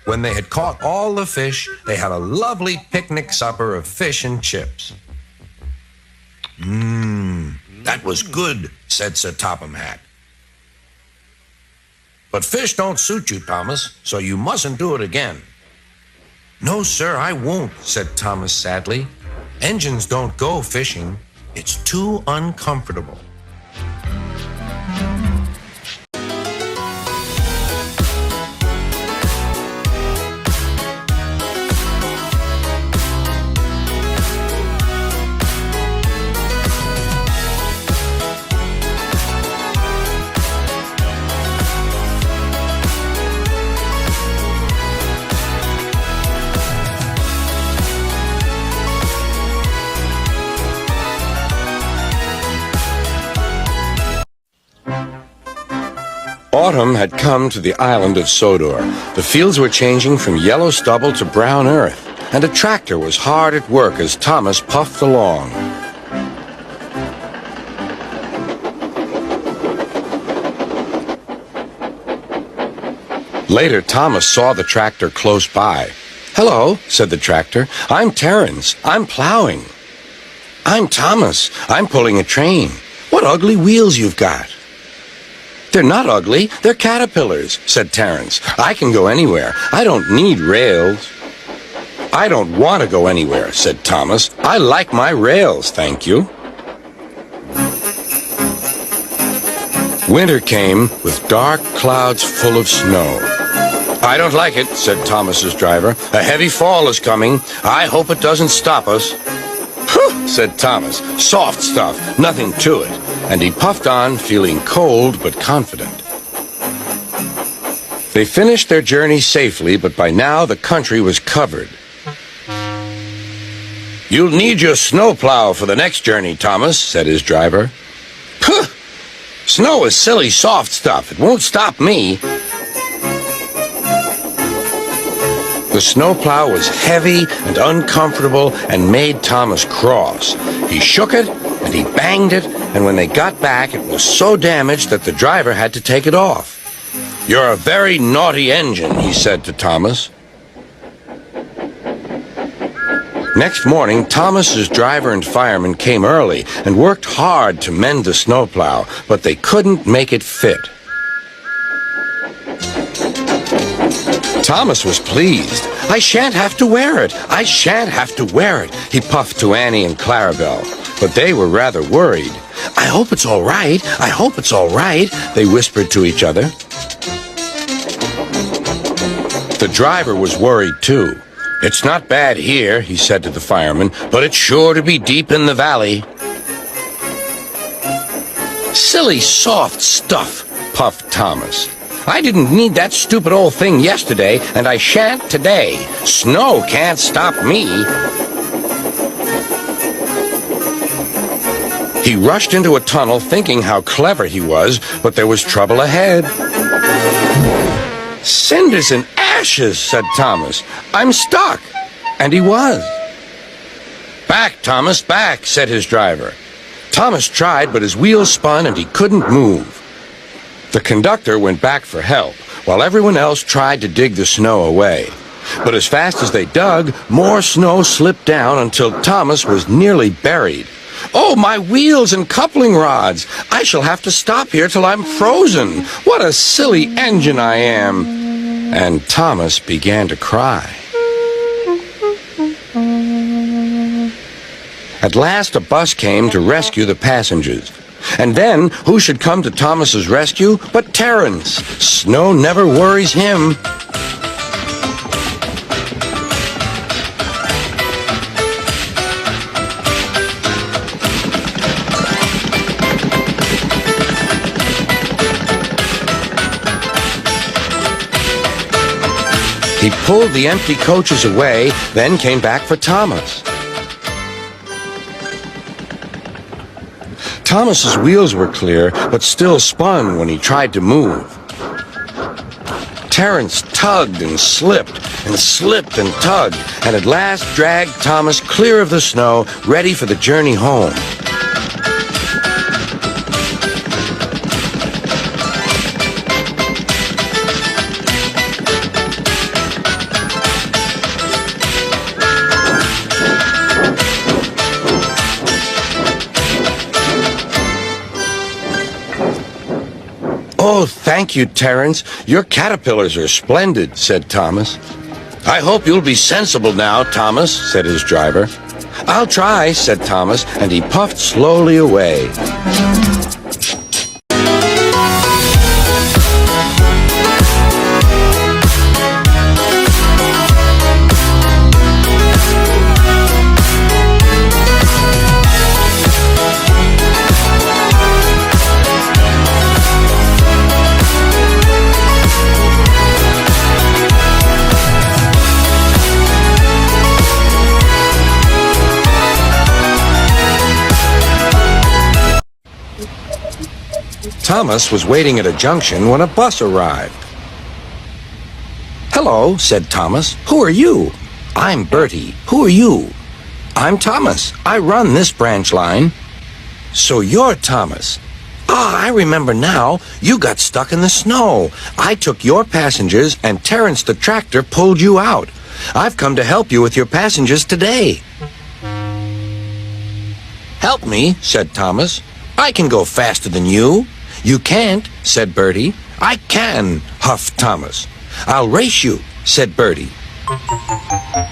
When they had caught all the fish, they had a lovely picnic supper of fish and chips. "That was good," said Sir Topham Hatt. "But fish don't suit you, Thomas, so you mustn't do it again." "No, sir, I won't," said Thomas sadly. "Engines don't go fishing. It's too uncomfortable." Autumn had come to the island of Sodor. The fields were changing from yellow stubble to brown earth, and a tractor was hard at work as Thomas puffed along. Later, Thomas saw the tractor close by. "Hello," said the tractor. "I'm Terence. I'm plowing." "I'm Thomas. I'm pulling a train. What ugly wheels you've got." "They're not ugly. They're caterpillars," said Terence. "I can go anywhere. I don't need rails." "I don't want to go anywhere," said Thomas. "I like my rails, thank you." Winter came with dark clouds full of snow. "I don't like it," said Thomas's driver. "A heavy fall is coming. I hope it doesn't stop us." "Phew," said Thomas. "Soft stuff, nothing to it." And he puffed on, feeling cold but confident. They finished their journey safely, but by now the country was covered. "You'll need your snowplow for the next journey, Thomas," said his driver. "Phew! Snow is silly soft stuff. It won't stop me." The snowplow was heavy and uncomfortable and made Thomas cross. He shook it and he banged it, and when they got back, it was so damaged that the driver had to take it off. "You're a very naughty engine," he said to Thomas. Next morning, Thomas's driver and fireman came early and worked hard to mend the snowplow, but they couldn't make it fit. Thomas was pleased. "I shan't have to wear it. I shan't have to wear it," he puffed to Annie and Clarabelle. But they were rather worried. "I hope it's all right. I hope it's all right," they whispered to each other. The driver was worried too. "It's not bad here," he said to the fireman, "but it's sure to be deep in the valley." "Silly soft stuff," puffed Thomas. "I didn't need that stupid old thing yesterday, and I shan't today. Snow can't stop me." He rushed into a tunnel thinking how clever he was, but there was trouble ahead. "Cinders and ashes," said Thomas. "I'm stuck." And he was. "Back, Thomas, back," said his driver. Thomas tried, but his wheels spun and he couldn't move. The conductor went back for help, while everyone else tried to dig the snow away. But as fast as they dug, more snow slipped down until Thomas was nearly buried. "Oh, my wheels and coupling rods! I shall have to stop here till I'm frozen. What a silly engine I am!" And Thomas began to cry. At last, a bus came to rescue the passengers. And then, who should come to Thomas's rescue but Terence? Snow never worries him. He pulled the empty coaches away, then came back for Thomas. Thomas's wheels were clear, but still spun when he tried to move. Terence tugged and slipped and tugged, and at last dragged Thomas clear of the snow, ready for the journey home. "Oh, thank you, Terence. Your caterpillars are splendid," said Thomas. "I hope you'll be sensible now, Thomas," said his driver. "I'll try," said Thomas, and he puffed slowly away. Thomas was waiting at a junction when a bus arrived. "Hello," said Thomas. "Who are you?" "I'm Bertie. Who are you?" "I'm Thomas. I run this branch line." "So you're Thomas. Ah, I remember now. You got stuck in the snow. I took your passengers and Terrence the tractor pulled you out. I've come to help you with your passengers today." "Help me," said Thomas. "I can go faster than you." "You can't," said Bertie. "I can," huffed Thomas. "I'll race you," said Bertie.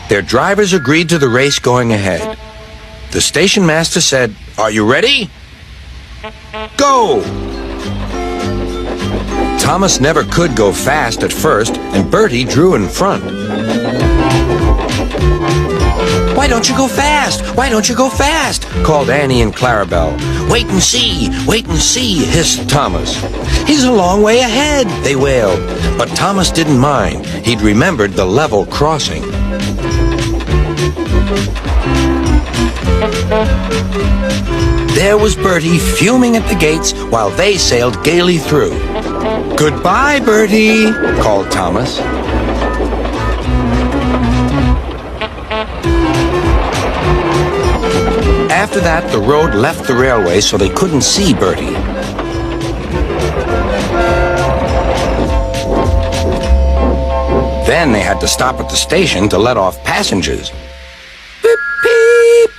Their drivers agreed to the race going ahead. The station master said, "Are you ready? Go!" Thomas never could go fast at first, and Bertie drew in front. "Why don't you go fast? Why don't you go fast?" called Annie and Clarabelle. Wait and see," hissed Thomas. "He's a long way ahead," they wailed. But Thomas didn't mind. He'd remembered the level crossing. There was Bertie fuming at the gates while they sailed gaily through. "Goodbye, Bertie," called Thomas. After that, the road left the railway so they couldn't see Bertie. Then they had to stop at the station to let off passengers. "Beep, beep!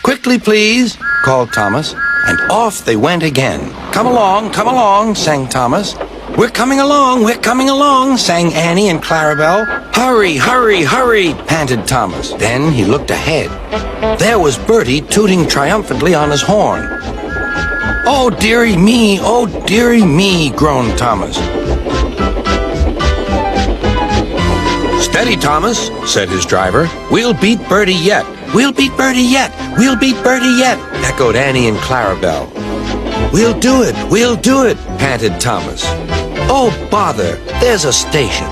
Quickly, please," called Thomas, and off they went again. Come along," sang Thomas. We're coming along," sang Annie and Clarabelle. "Hurry, hurry, hurry," panted Thomas. Then he looked ahead. There was Bertie tooting triumphantly on his horn. Oh, dearie me," groaned Thomas. "Steady, Thomas," said his driver. "We'll beat Bertie yet. We'll beat Bertie yet. We'll beat Bertie yet," echoed Annie and Clarabelle. We'll do it," panted Thomas. "Oh, bother, there's a station."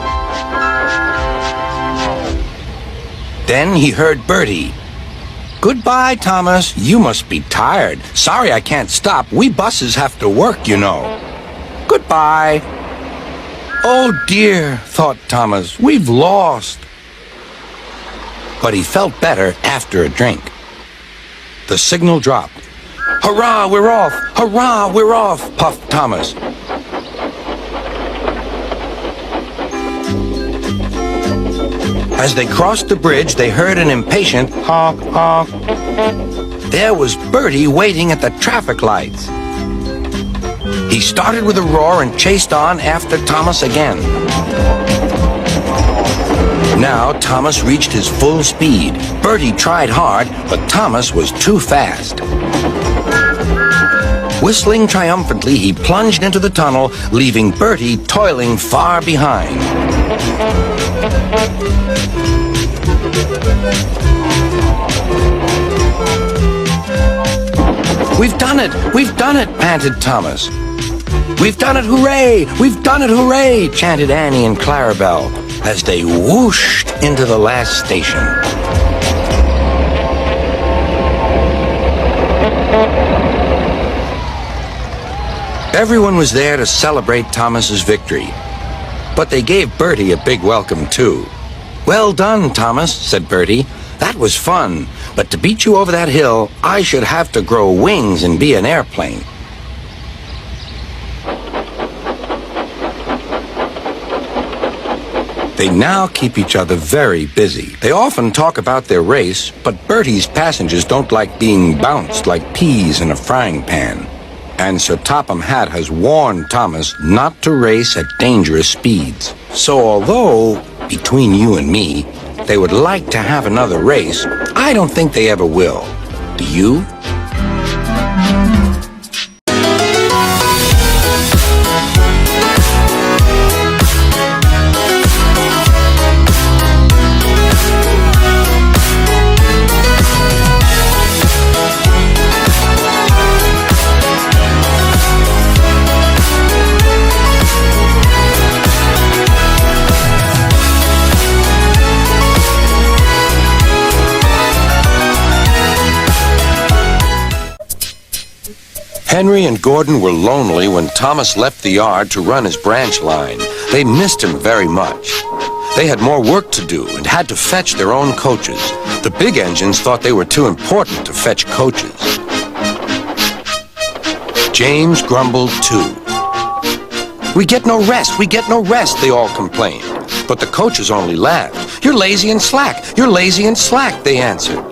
Then he heard Bertie. "Goodbye, Thomas. You must be tired. Sorry I can't stop. We buses have to work, you know." "Goodbye." "Oh, dear," thought Thomas. "We've lost." But he felt better after a drink. The signal dropped. "Hurrah, we're off! Hurrah, we're off!" puffed Thomas. As they crossed the bridge, they heard an impatient honk, honk. There was Bertie waiting at the traffic lights. He started with a roar and chased on after Thomas again. Now Thomas reached his full speed. Bertie tried hard, but Thomas was too fast. Whistling triumphantly, he plunged into the tunnel, leaving Bertie toiling far behind. "We've done it! We've done it!" panted Thomas. "We've done it, hooray! We've done it, hooray!" chanted Annie and Clarabelle as they whooshed into the last station. Everyone was there to celebrate Thomas's victory, but they gave Bertie a big welcome too. "Well done, Thomas," said Bertie. "That was fun, but to beat you over that hill, I should have to grow wings and be an airplane." They now keep each other very busy. They often talk about their race, but Bertie's passengers don't like being bounced like peas in a frying pan. And Sir Topham Hatt has warned Thomas not to race at dangerous speeds. So although, between you and me, they would like to have another race, I don't think they ever will. Do you? Henry and Gordon were lonely when Thomas left the yard to run his branch line. They missed him very much. They had more work to do and had to fetch their own coaches. The big engines thought they were too important to fetch coaches. James grumbled too. "We get no rest, we get no rest," they all complained. But the coaches only laughed. "You're lazy and slack, you're lazy and slack," they answered.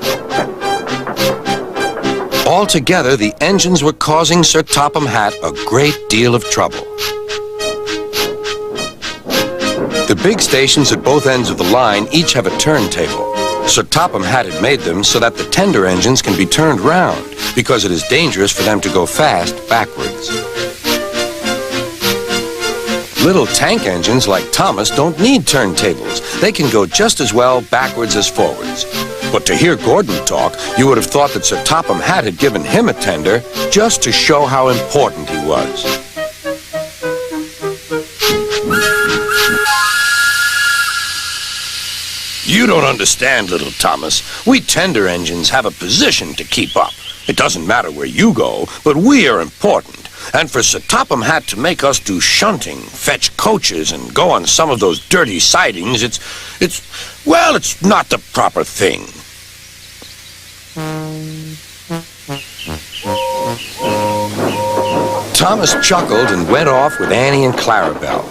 Altogether, the engines were causing Sir Topham Hatt a great deal of trouble. The big stations at both ends of the line each have a turntable. Sir Topham Hatt had made them so that the tender engines can be turned round, because it is dangerous for them to go fast backwards. Little tank engines like Thomas don't need turntables. They can go just as well backwards as forwards. But to hear Gordon talk, you would have thought that Sir Topham Hatt had given him a tender just to show how important he was. "You don't understand, little Thomas. We tender engines have a position to keep up. It doesn't matter where you go, but we are important. And for Sir Topham Hatt to make us do shunting, fetch coaches, and go on some of those dirty sidings, it's not the proper thing." Thomas chuckled and went off with Annie and Clarabelle.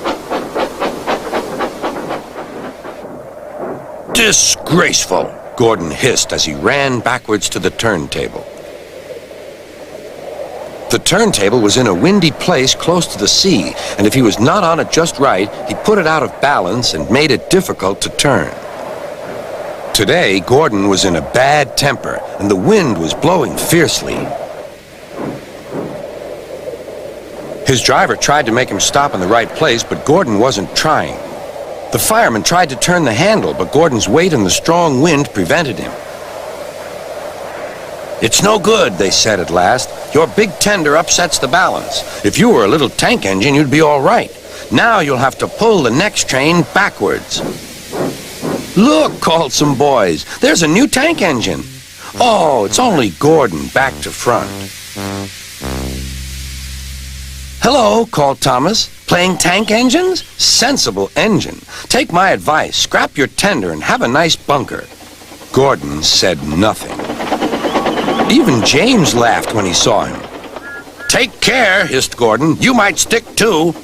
"Disgraceful," Gordon hissed as he ran backwards to the turntable. The turntable was in a windy place close to the sea, and if he was not on it just right, he put it out of balance and made it difficult to turn. Today, Gordon was in a bad temper, and the wind was blowing fiercely. His driver tried to make him stop in the right place, but Gordon wasn't trying. The fireman tried to turn the handle, but Gordon's weight and the strong wind prevented him. "It's no good," they said at last. "Your big tender upsets the balance. If you were a little tank engine, you'd be all right. Now you'll have to pull the next train backwards." "Look," called some boys. "There's a new tank engine." "Oh, it's only Gordon back to front." "Hello," called Thomas. "Playing tank engines? Sensible engine. Take my advice. Scrap your tender and have a nice bunker." Gordon said nothing. Even James laughed when he saw him. "Take care," hissed Gordon. "You might stick too."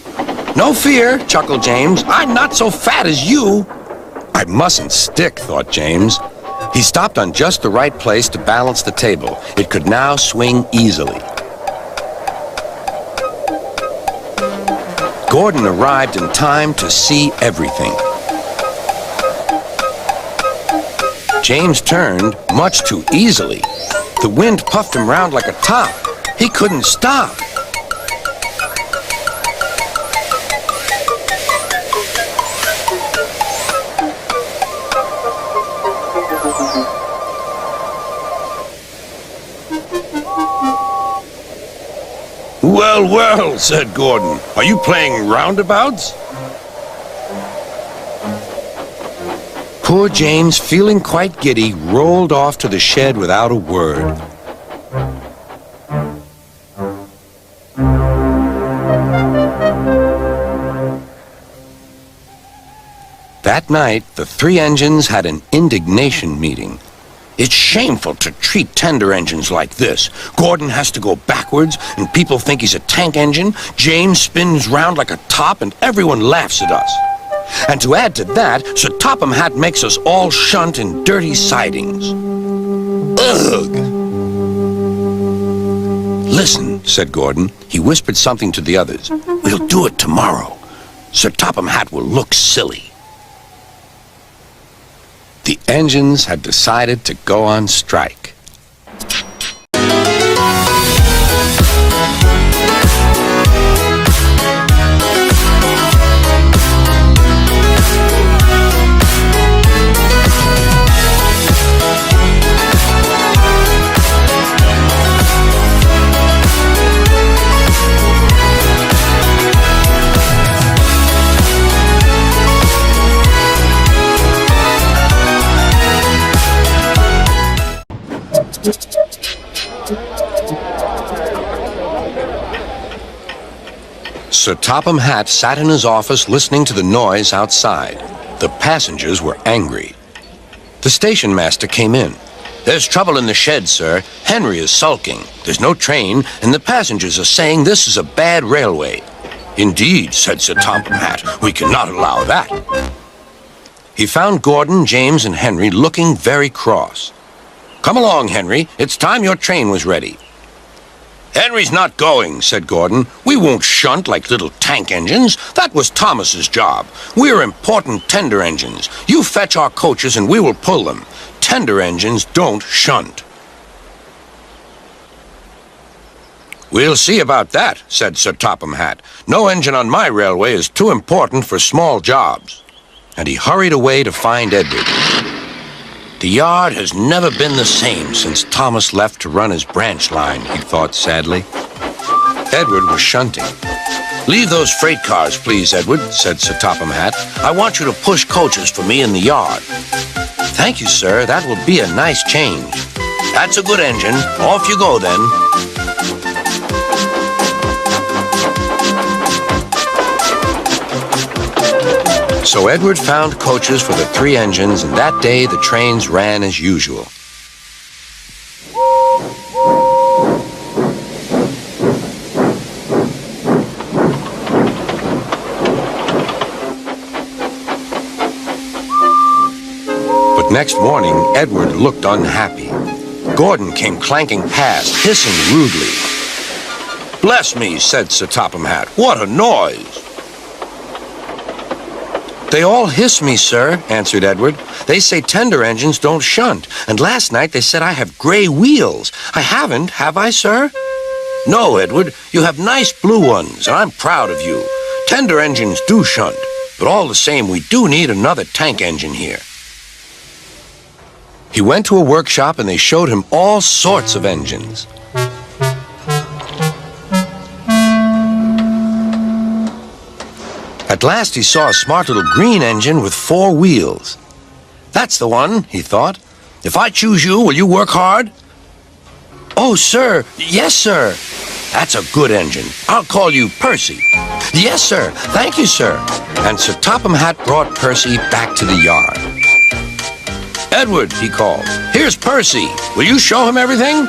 "No fear," chuckled James. "I'm not so fat as you." "I mustn't stick," thought James. He stopped on just the right place to balance the table. It could now swing easily. Gordon arrived in time to see everything. James turned much too easily. The wind puffed him round like a top. He couldn't stop. "Well, well," said Gordon. "Are you playing roundabouts?" Poor James, feeling quite giddy, rolled off to the shed without a word. That night, the three engines had an indignation meeting. "It's shameful to treat tender engines like this. Gordon has to go backwards, and people think he's a tank engine. James spins round like a top, and everyone laughs at us. And to add to that, Sir Topham Hatt makes us all shunt in dirty sidings. Ugh!" "Listen," said Gordon. He whispered something to the others. "We'll do it tomorrow. Sir Topham Hatt will look silly." The engines had decided to go on strike. Sir Topham Hatt sat in his office listening to the noise outside. The passengers were angry. The station master came in. "There's trouble in the shed, sir. Henry is sulking. There's no train, and the passengers are saying this is a bad railway." "Indeed," said Sir Topham Hatt, "we cannot allow that." He found Gordon, James, and Henry looking very cross. "Come along, Henry. It's time your train was ready." "Henry's not going," said Gordon. "We won't shunt like little tank engines. That was Thomas's job. We're important tender engines. You fetch our coaches and we will pull them. Tender engines don't shunt." "We'll see about that," said Sir Topham Hatt. "No engine on my railway is too important for small jobs." And he hurried away to find Edward. The yard has never been the same since Thomas left to run his branch line, he thought sadly. Edward was shunting. "Leave those freight cars, please, Edward," said Sir Topham Hatt. "I want you to push coaches for me in the yard." "Thank you, sir. That will be a nice change." "That's a good engine. Off you go, then." So Edward found coaches for the 3 engines, and that day the trains ran as usual. But next morning, Edward looked unhappy. Gordon came clanking past, hissing rudely. "Bless me," said Sir Topham Hatt. "What a noise!" "They all hiss me, sir," answered Edward. "They say tender engines don't shunt, and last night they said I have gray wheels. I haven't, have I, sir?" "No, Edward, you have nice blue ones, and I'm proud of you. Tender engines do shunt, but all the same, we do need another tank engine here." He went to a workshop, and they showed him all sorts of engines. At last he saw a smart little green engine with 4 wheels. "That's the one," he thought. "If I choose you, will you work hard?" "Oh, sir. Yes, sir." "That's a good engine. I'll call you Percy." "Yes, sir. Thank you, sir." And Sir Topham Hatt brought Percy back to the yard. "Edward," he called, "here's Percy. Will you show him everything?"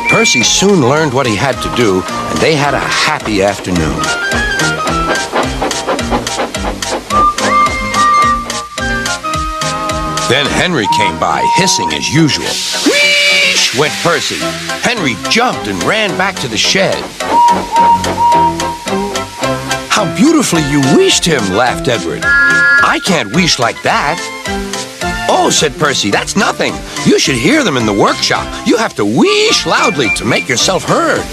Percy soon learned what he had to do, and they had a happy afternoon. Then Henry came by, hissing as usual. "Wheesh!" went Percy. Henry jumped and ran back to the shed. "How beautifully you wheeshed him," laughed Edward. "I can't wheesh like that." "Oh," said Percy, "that's nothing. You should hear them in the workshop. You have to wheesh loudly to make yourself heard."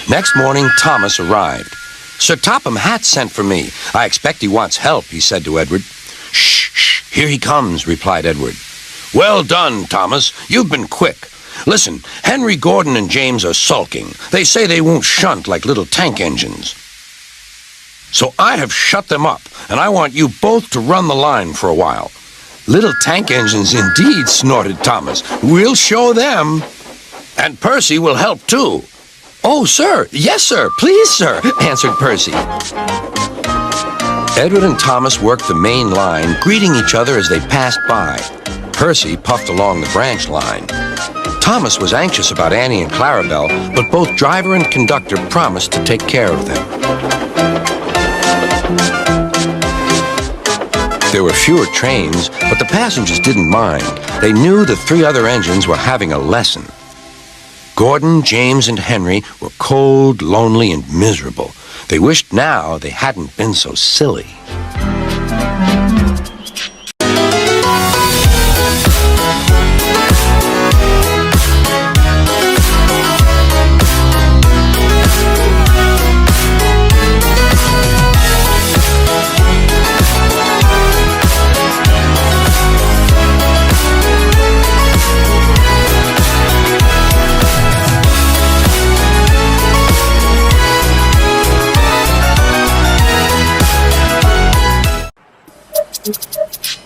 Next morning, Thomas arrived. "Sir Topham Hatt sent for me. I expect he wants help," he said to Edward. "Shh, shh, here he comes," replied Edward. "Well done, Thomas. You've been quick. Listen, Henry, Gordon, and James are sulking. They say they won't shunt like little tank engines. So I have shut them up, and I want you both to run the line for a while." "Little tank engines indeed," snorted Thomas. "We'll show them." "And Percy will help too." "Oh, sir. Yes, sir. Please, sir," answered Percy. Edward and Thomas worked the main line, greeting each other as they passed by. Percy puffed along the branch line. Thomas was anxious about Annie and Clarabelle, but both driver and conductor promised to take care of them. There were fewer trains, but the passengers didn't mind. They knew the 3 other engines were having a lesson. Gordon, James, and Henry were cold, lonely, and miserable. They wished now they hadn't been so silly.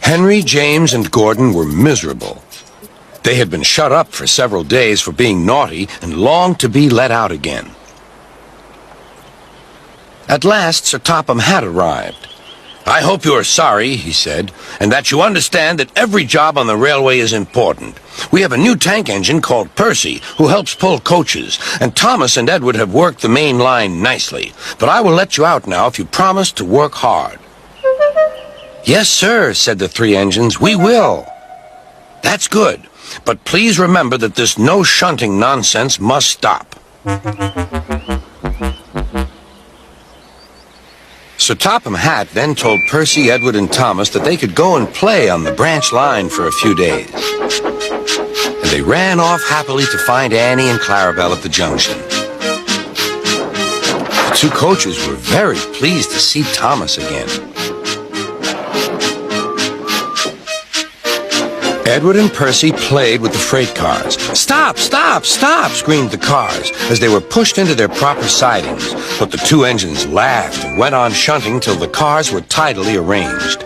Henry, James, and Gordon were miserable. They had been shut up for several days for being naughty and longed to be let out again. At last, Sir Topham had arrived. "I hope you are sorry," he said, "and that you understand that every job on the railway is important. We have a new tank engine called Percy, who helps pull coaches, and Thomas and Edward have worked the main line nicely. But I will let you out now if you promise to work hard." "Yes, sir," said the three engines, "we will." "That's good. But please remember that this no shunting nonsense must stop." Sir Topham Hatt then told Percy, Edward, and Thomas that they could go and play on the branch line for a few days. And they ran off happily to find Annie and Clarabelle at the junction. The two coaches were very pleased to see Thomas again. Edward and Percy played with the freight cars. "Stop, stop, stop!" screamed the cars as they were pushed into their proper sidings. But the two engines laughed and went on shunting till the cars were tidily arranged.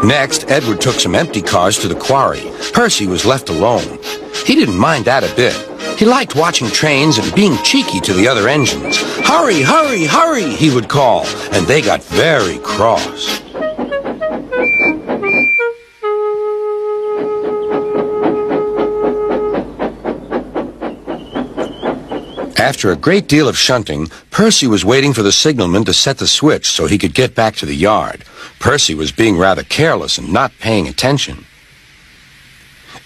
Next, Edward took some empty cars to the quarry. Percy was left alone. He didn't mind that a bit. He liked watching trains and being cheeky to the other engines. "Hurry, hurry, hurry," he would call, and they got very cross. After a great deal of shunting, Percy was waiting for the signalman to set the switch so he could get back to the yard. Percy was being rather careless and not paying attention.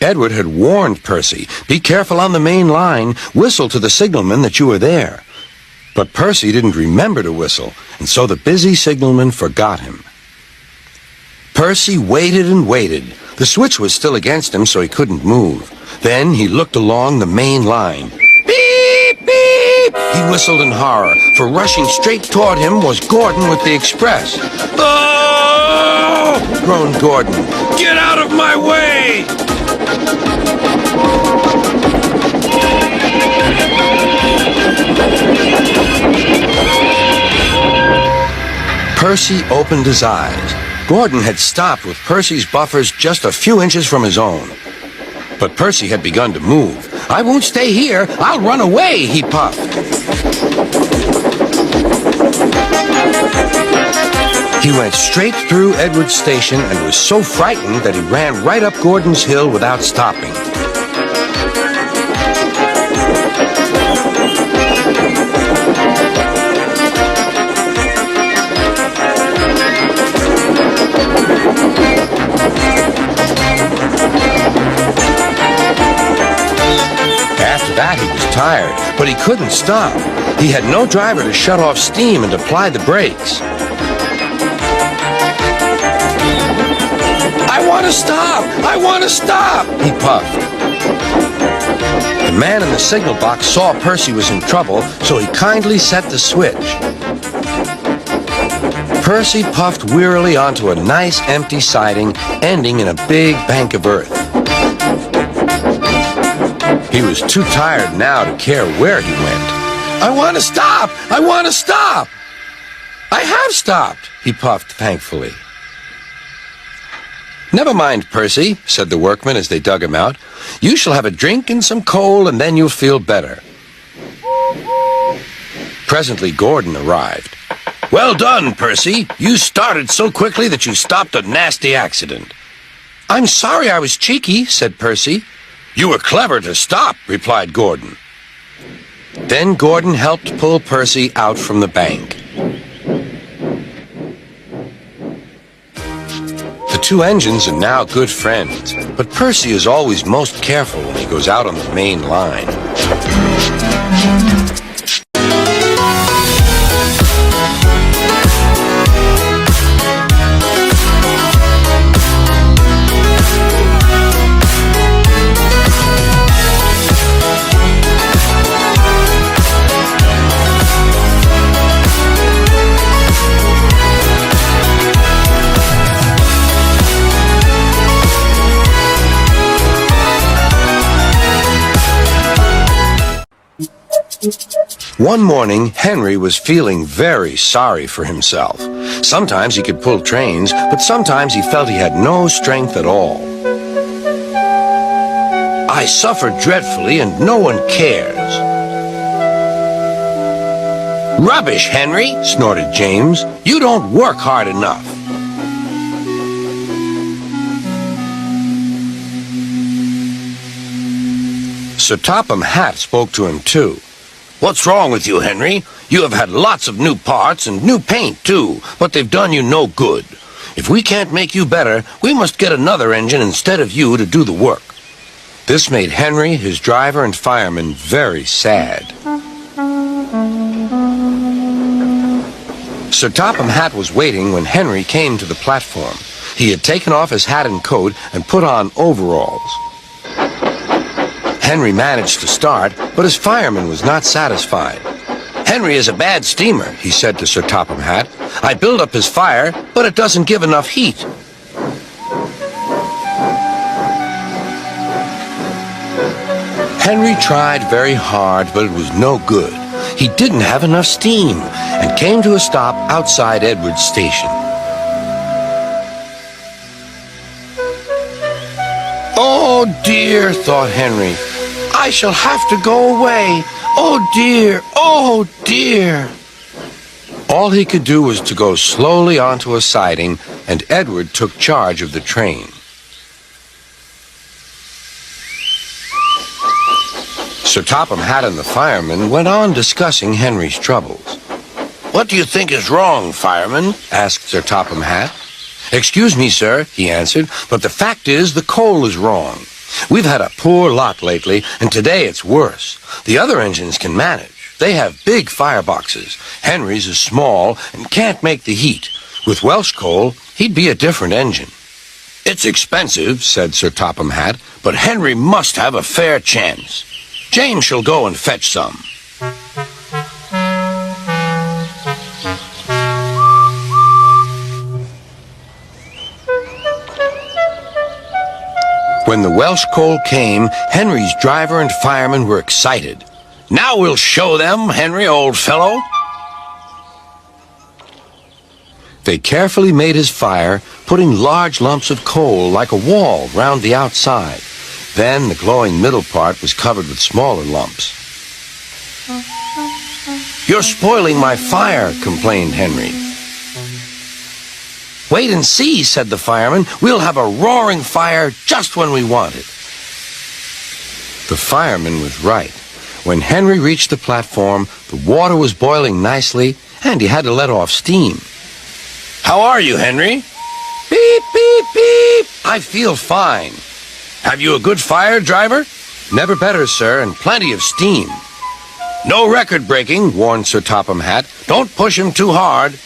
Edward had warned Percy, "Be careful on the main line. Whistle to the signalman that you are there." But Percy didn't remember to whistle, and so the busy signalman forgot him. Percy waited and waited. The switch was still against him, so he couldn't move. Then he looked along the main line. "Beep, beep!" He whistled in horror, for rushing straight toward him was Gordon with the express. "Oh!" groaned Gordon. "Get out of my way!" Percy opened his eyes. Gordon had stopped with Percy's buffers just a few inches from his own. But Percy had begun to move. "I won't stay here. I'll run away," he puffed. He went straight through Edward's station and was so frightened that he ran right up Gordon's hill without stopping. After that, he was tired, but he couldn't stop. He had no driver to shut off steam and apply the brakes. "I want to stop! I want to stop!" he puffed. The man in the signal box saw Percy was in trouble, so he kindly set the switch. Percy puffed wearily onto a nice empty siding, ending in a big bank of earth. He was too tired now to care where he went. "I want to stop! I want to stop!" "I have stopped," he puffed thankfully. "Never mind, Percy," said the workmen as they dug him out. "You shall have a drink and some coal, and then you'll feel better." Presently, Gordon arrived. "Well done, Percy. You started so quickly that you stopped a nasty accident." "I'm sorry I was cheeky," said Percy. "You were clever to stop," replied Gordon. Then Gordon helped pull Percy out from the bank. The two engines are now good friends, but Percy is always most careful when he goes out on the main line. One morning, Henry was feeling very sorry for himself. Sometimes he could pull trains, but sometimes he felt he had no strength at all. I suffer dreadfully and no one cares. Rubbish, Henry, snorted James. You don't work hard enough. Sir Topham Hatt spoke to him too. What's wrong with you, Henry? You have had lots of new parts and new paint too, but they've done you no good. If we can't make you better, we must get another engine instead of you to do the work. This made Henry, his driver, and fireman very sad. Sir Topham Hatt was waiting when Henry came to the platform. He had taken off his hat and coat and put on overalls. Henry managed to start, but his fireman was not satisfied. Henry is a bad steamer, he said to Sir Topham Hatt. I build up his fire, but it doesn't give enough heat. Henry tried very hard, but it was no good. He didn't have enough steam and came to a stop outside Edward's station. Oh dear, thought Henry. I shall have to go away. Oh dear, oh dear. All he could do was to go slowly onto a siding, and Edward took charge of the train. Sir Topham Hatt and the fireman went on discussing Henry's troubles. What do you think is wrong, fireman? Asked Sir Topham Hatt. Excuse me, sir, he answered, but the fact is the coal is wrong. We've had a poor lot lately, and today it's worse. The other engines can manage. They have big fireboxes. Henry's is small and can't make the heat. With Welsh coal, he'd be a different engine. It's expensive, said Sir Topham Hatt, but Henry must have a fair chance. James shall go and fetch some. When the Welsh coal came, Henry's driver and fireman were excited. Now we'll show them, Henry, old fellow. They carefully made his fire, putting large lumps of coal like a wall round the outside. Then the glowing middle part was covered with smaller lumps. You're spoiling my fire, complained Henry. Wait and see, said the fireman. We'll have a roaring fire just when we want it. The fireman was right. When Henry reached the platform, the water was boiling nicely, and he had to let off steam. How are you, Henry? Beep, beep, beep. I feel fine. Have you a good fire, driver? Never better, sir, and plenty of steam. No record breaking, warned Sir Topham Hatt. Don't push him too hard.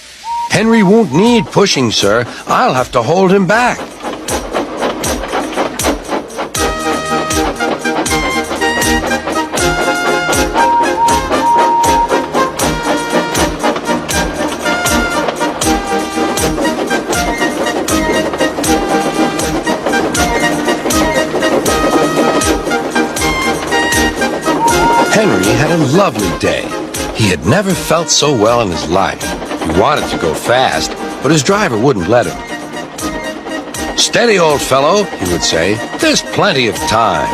Henry won't need pushing, sir. I'll have to hold him back. Henry had a lovely day. He had never felt so well in his life. He wanted to go fast, but his driver wouldn't let him. Steady, old fellow, he would say. There's plenty of time.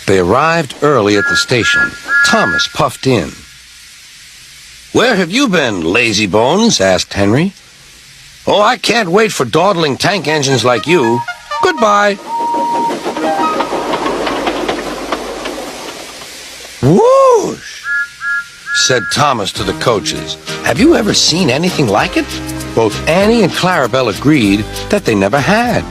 They arrived early at the station. Thomas puffed in. Where have you been, lazy bones? Asked Henry. Oh, I can't wait for dawdling tank engines like you. Goodbye. Whoosh! Said Thomas to the coaches. Have you ever seen anything like it? Both Annie and Clarabelle agreed that they never had.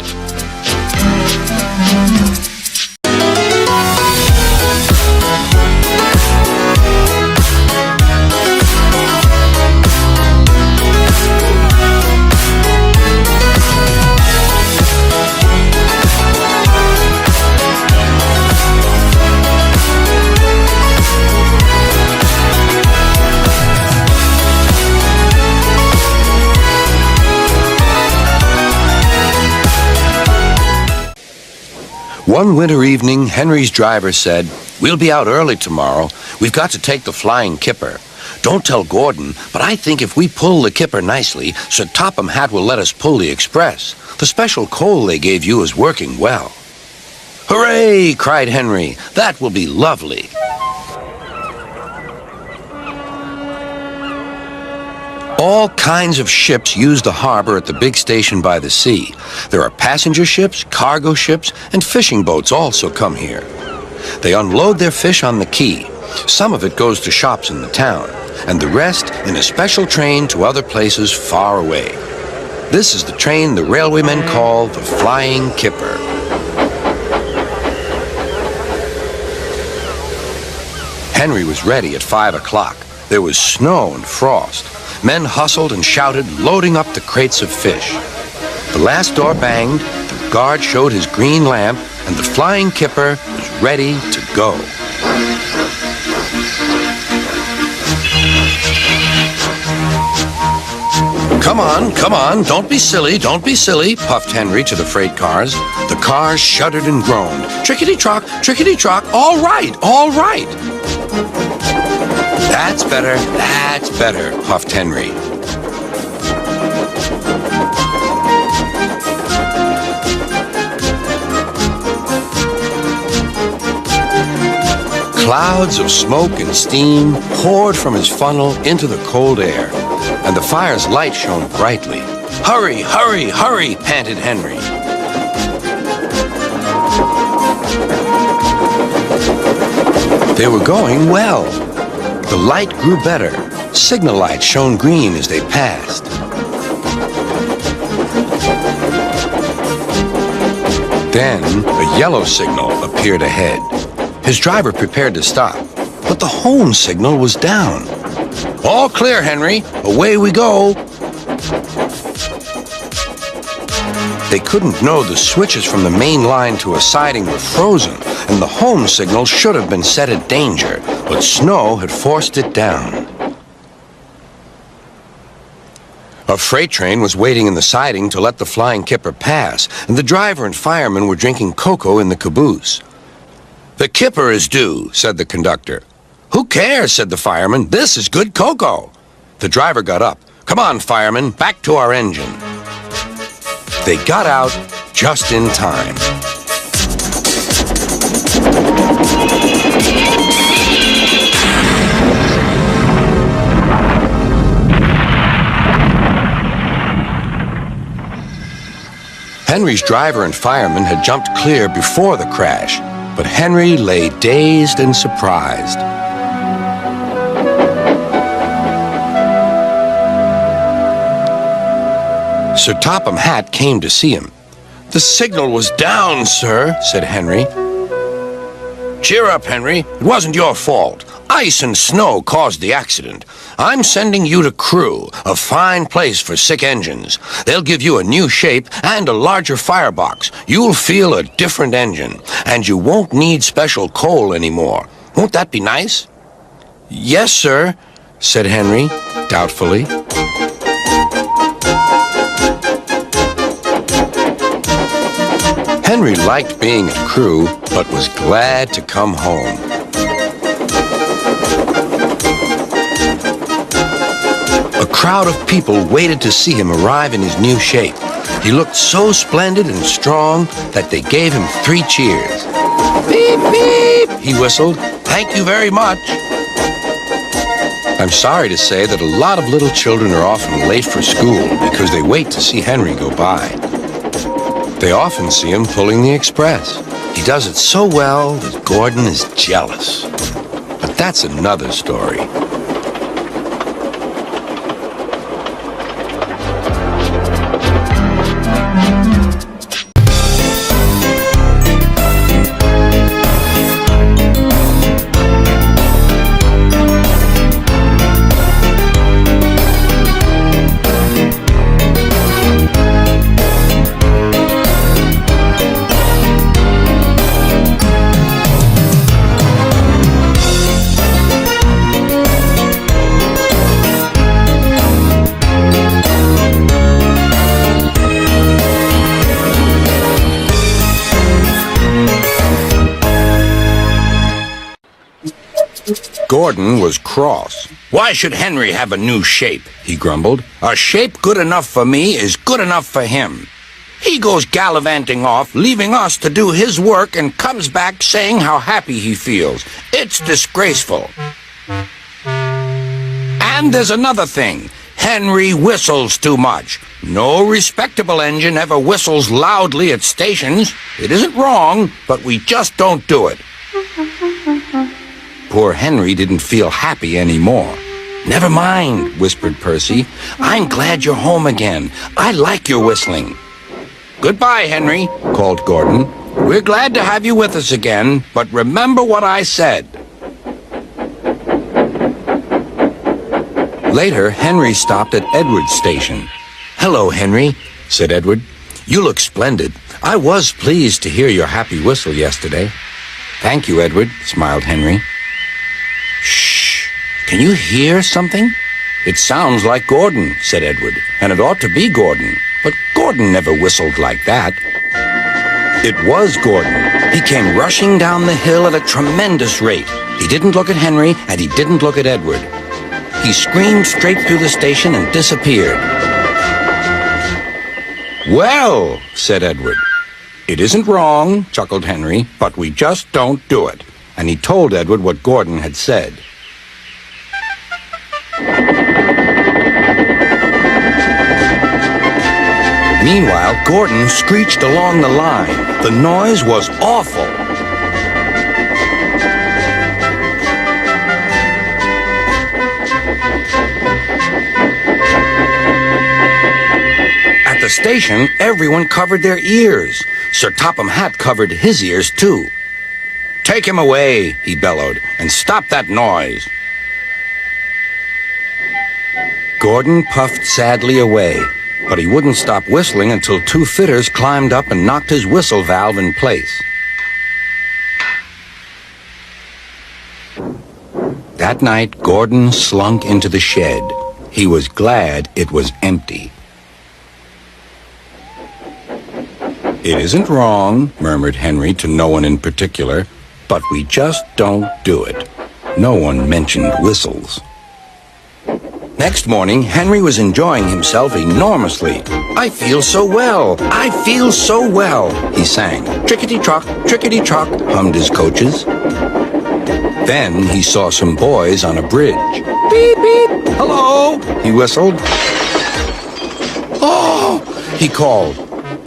One winter evening, Henry's driver said, "We'll be out early tomorrow. We've got to take the Flying Kipper. Don't tell Gordon, but I think if we pull the kipper nicely, Sir Topham Hatt will let us pull the express. The special coal they gave you is working well. Hooray! Cried Henry. That will be lovely. All kinds of ships use the harbor at the big station by the sea. There are passenger ships, cargo ships, and fishing boats also come here. They unload their fish on the quay. Some of it goes to shops in the town, and the rest in a special train to other places far away. This is the train the railwaymen call the Flying Kipper. Henry was ready at 5 o'clock. There was snow and frost. Men hustled and shouted, loading up the crates of fish. The last door banged, the guard showed his green lamp, and the Flying Kipper was ready to go. Come on, don't be silly, puffed Henry to the freight cars. The cars shuddered and groaned. Trickety-trock, all right. That's better, puffed Henry. Clouds of smoke and steam poured from his funnel into the cold air, and the fire's light shone brightly. Hurry, panted Henry. They were going well. The light grew better. Signal lights shone green as they passed. Then a yellow signal appeared ahead. His driver prepared to stop, but the home signal was down. All clear, Henry. Away we go. They couldn't know the switches from the main line to a siding were frozen, and the home signal should have been set at danger, but snow had forced it down. A freight train was waiting in the siding to let the Flying Kipper pass, and the driver and fireman were drinking cocoa in the caboose. The Kipper is due, said the conductor. Who cares, said the fireman. This is good cocoa. The driver got up. Come on, fireman, back to our engine. They got out just in time. Henry's driver and fireman had jumped clear before the crash, but Henry lay dazed and surprised. Sir Topham Hatt came to see him. The signal was down, sir, said Henry. Cheer up, Henry. It wasn't your fault. Ice and snow caused the accident. I'm sending you to Crewe, a fine place for sick engines. They'll give you a new shape and a larger firebox. You'll feel a different engine, and you won't need special coal anymore. Won't that be nice? Yes, sir, said Henry, doubtfully. Henry liked being at Crewe, but was glad to come home. A crowd of people waited to see him arrive in his new shape. He looked so splendid and strong that they gave him 3 cheers. Beep, beep, he whistled. Thank you very much. I'm sorry to say that a lot of little children are often late for school because they wait to see Henry go by. They often see him pulling the express. He does it so well that Gordon is jealous. But that's another story. Gordon was cross. "Why should Henry have a new shape?" he grumbled. "A shape good enough for me is good enough for him. He goes gallivanting off, leaving us to do his work, and comes back saying how happy he feels. It's disgraceful. And there's another thing. Henry whistles too much. No respectable engine ever whistles loudly at stations. It isn't wrong, but we just don't do it." Poor Henry didn't feel happy anymore. "Never mind," whispered Percy. "I'm glad you're home again. I like your whistling." "Goodbye, Henry," called Gordon. "We're glad to have you with us again, but remember what I said." Later, Henry stopped at Edward's station. "Hello, Henry," said Edward. "You look splendid. I was pleased to hear your happy whistle yesterday." "Thank you, Edward," smiled Henry. "Shh! Can you hear something?" "It sounds like Gordon," said Edward, "and it ought to be Gordon. But Gordon never whistled like that." It was Gordon. He came rushing down the hill at a tremendous rate. He didn't look at Henry, and he didn't look at Edward. He screamed straight through the station and disappeared. "Well," said Edward. "It isn't wrong," chuckled Henry, "but we just don't do it." And he told Edward what Gordon had said. Meanwhile, Gordon screeched along the line. The noise was awful. At the station, everyone covered their ears. Sir Topham Hatt covered his ears, too. "Take him away," he bellowed, "and stop that noise." Gordon puffed sadly away, but he wouldn't stop whistling until two fitters climbed up and knocked his whistle valve in place. That night, Gordon slunk into the shed. He was glad it was empty. "It isn't wrong," murmured Henry to no one in particular, "but we just don't do it." No one mentioned whistles. Next morning, Henry was enjoying himself enormously. "I feel so well, I feel so well," he sang. "Trickety-trock, trickety-trock," hummed his coaches. Then he saw some boys on a bridge. "Beep, beep, hello," he whistled. "Oh," he called.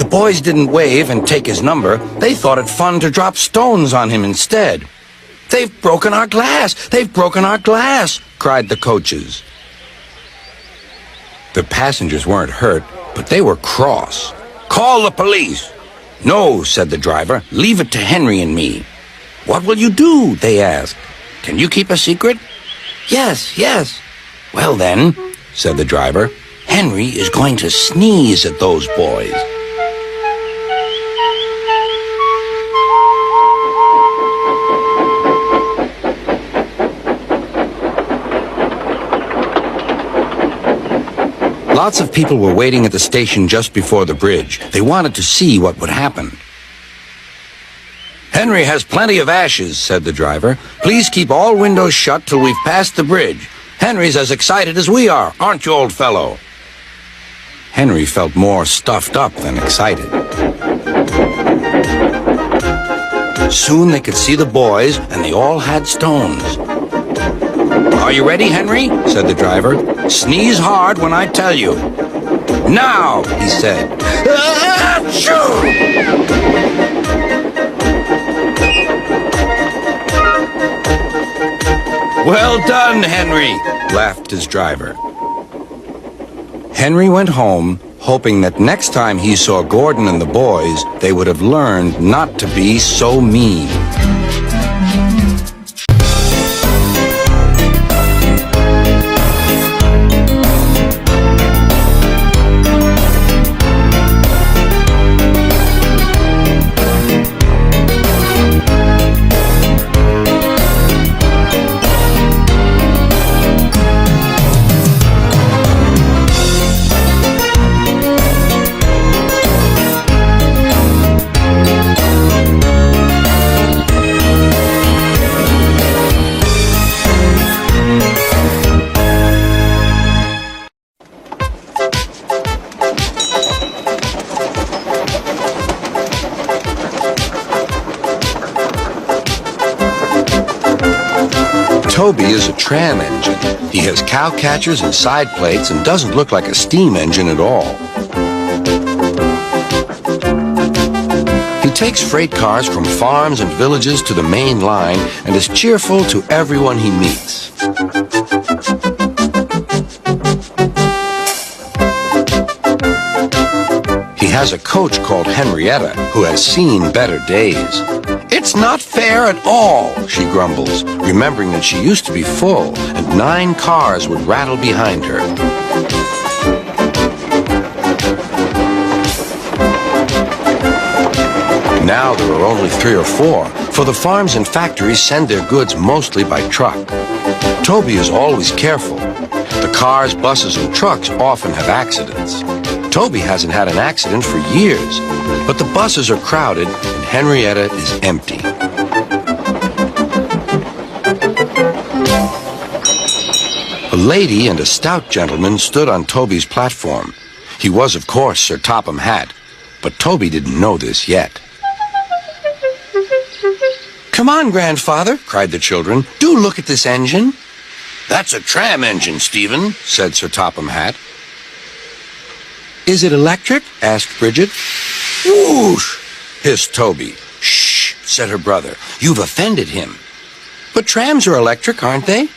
The boys didn't wave and take his number. They thought it fun to drop stones on him instead. "They've broken our glass! They've broken our glass!" cried the coaches. The passengers weren't hurt, but they were cross. "Call the police!" "No," said the driver. "Leave it to Henry and me." "What will you do?" they asked. "Can you keep a secret?" "Yes, yes." "Well then," said the driver, "Henry is going to sneeze at those boys." Lots of people were waiting at the station just before the bridge. They wanted to see what would happen. "Henry has plenty of ashes," said the driver. "Please keep all windows shut till we've passed the bridge. Henry's as excited as we are, aren't you, old fellow?" Henry felt more stuffed up than excited. Soon they could see the boys, and they all had stones. "Are you ready, Henry?" said the driver. "Sneeze hard when I tell you." "Now," he said. Achoo! "Well done, Henry," laughed his driver. Henry went home, hoping that next time he saw Gordon and the boys, they would have learned not to be so mean. Toby is a tram engine. He has cow catchers and side plates and doesn't look like a steam engine at all. He takes freight cars from farms and villages to the main line and is cheerful to everyone he meets. He has a coach called Henrietta who has seen better days. "It's not fair at all," she grumbles, remembering that she used to be full and 9 cars would rattle behind her. Now there are only 3 or 4, for the farms and factories send their goods mostly by truck. Toby is always careful. The cars, buses, and trucks often have accidents. Toby hasn't had an accident for years, but the buses are crowded and Henrietta is empty. A lady and a stout gentleman stood on Toby's platform. He was, of course, Sir Topham Hatt, but Toby didn't know this yet. "Come on, grandfather," cried the children. "Do look at this engine." "That's a tram engine, Stephen," said Sir Topham Hatt. "Is it electric?" asked Bridget. "Whoosh!" hissed Toby. "Shh," said her brother. "You've offended him." "But trams are electric, aren't they?"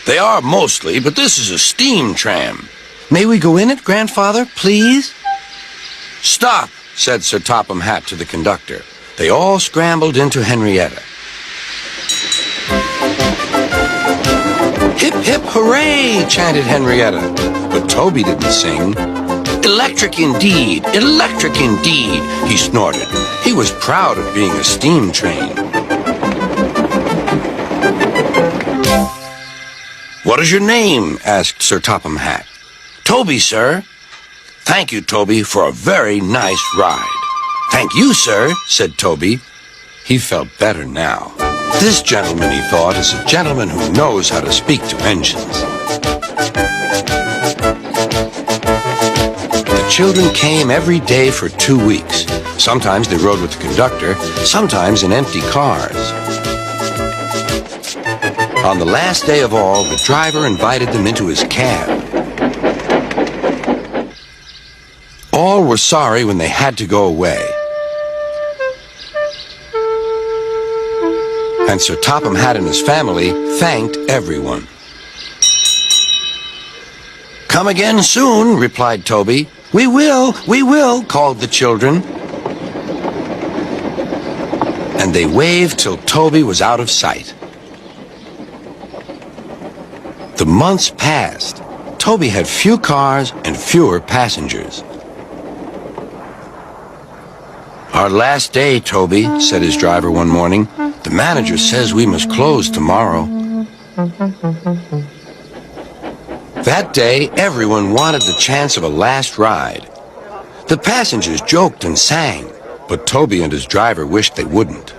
"They are mostly, but this is a steam tram." "May we go in it, grandfather, please?" "Stop," said Sir Topham Hatt to the conductor. They all scrambled into Henrietta. "Hip, hip, hooray!" chanted Henrietta. But Toby didn't sing. "Electric indeed, electric indeed," he snorted. He was proud of being a steam train. "What is your name?" asked Sir Topham Hatt. "Toby, sir." "Thank you, Toby, for a very nice ride." "Thank you, sir," said Toby. He felt better now. This gentleman, he thought, is a gentleman who knows how to speak to engines. The children came every day for 2 weeks. Sometimes they rode with the conductor, sometimes in empty cars. On the last day of all, the driver invited them into his cab. All were sorry when they had to go away. And Sir Topham Hatt and his family thanked everyone. "Come again soon," replied Toby. We will," called the children. And they waved till Toby was out of sight. The months passed. Toby had few cars and fewer passengers. "Our last day, Toby," said his driver one morning. "The manager says we must close tomorrow." That day, everyone wanted the chance of a last ride. The passengers joked and sang, but Toby and his driver wished they wouldn't.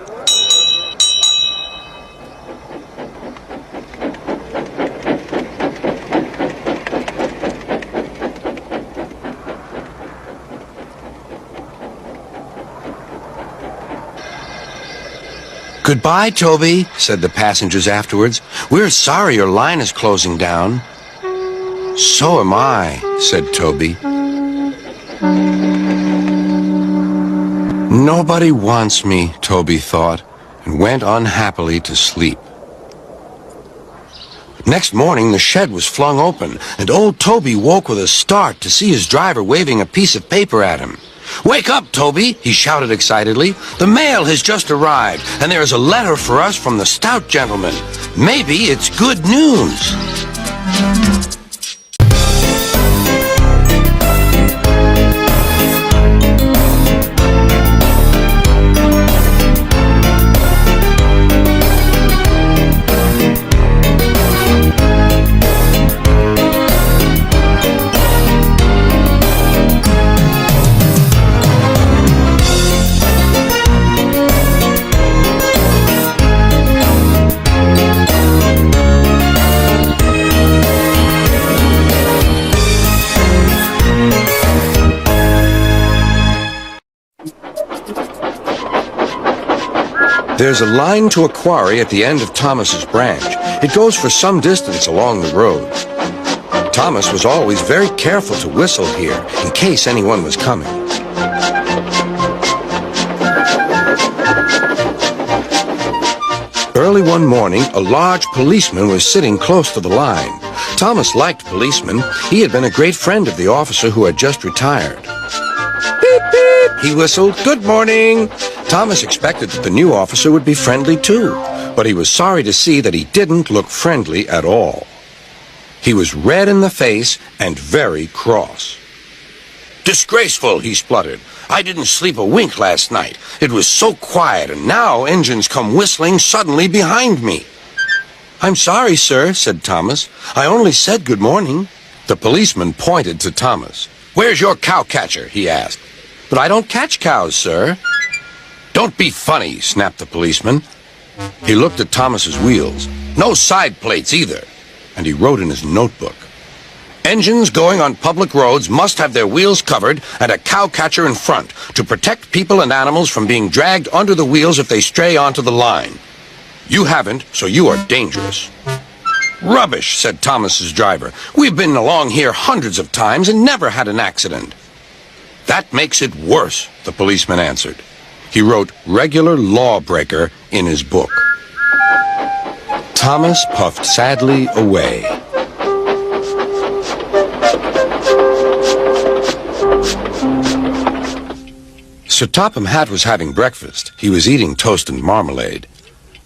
"Goodbye, Toby," said the passengers afterwards. "We're sorry your line is closing down." "So am I," said Toby. Nobody wants me, Toby thought, and went unhappily to sleep. Next morning, the shed was flung open, and old Toby woke with a start to see his driver waving a piece of paper at him. "Wake up, Toby," he shouted excitedly. "The mail has just arrived, and there is a letter for us from the stout gentleman. Maybe it's good news." There's a line to a quarry at the end of Thomas's branch. It goes for some distance along the road. Thomas was always very careful to whistle here in case anyone was coming. Early one morning, a large policeman was sitting close to the line. Thomas liked policemen. He had been a great friend of the officer who had just retired. Beep, beep, he whistled. Good morning. Thomas expected that the new officer would be friendly too, but he was sorry to see that he didn't look friendly at all. He was red in the face and very cross. Disgraceful, he spluttered. I didn't sleep a wink last night. It was so quiet, and now engines come whistling suddenly behind me. I'm sorry, sir, said Thomas. I only said good morning. The policeman pointed to Thomas. Where's your cowcatcher? He asked. But I don't catch cows, sir. Don't be funny, snapped the policeman. He looked at Thomas's wheels. No side plates either. And he wrote in his notebook. Engines going on public roads must have their wheels covered and a cowcatcher in front to protect people and animals from being dragged under the wheels if they stray onto the line. You haven't, so you are dangerous. Rubbish, said Thomas's driver. We've been along here hundreds of times and never had an accident. That makes it worse, the policeman answered. He wrote regular lawbreaker in his book. Thomas puffed sadly away. Sir Topham Hatt was having breakfast. He was eating toast and marmalade.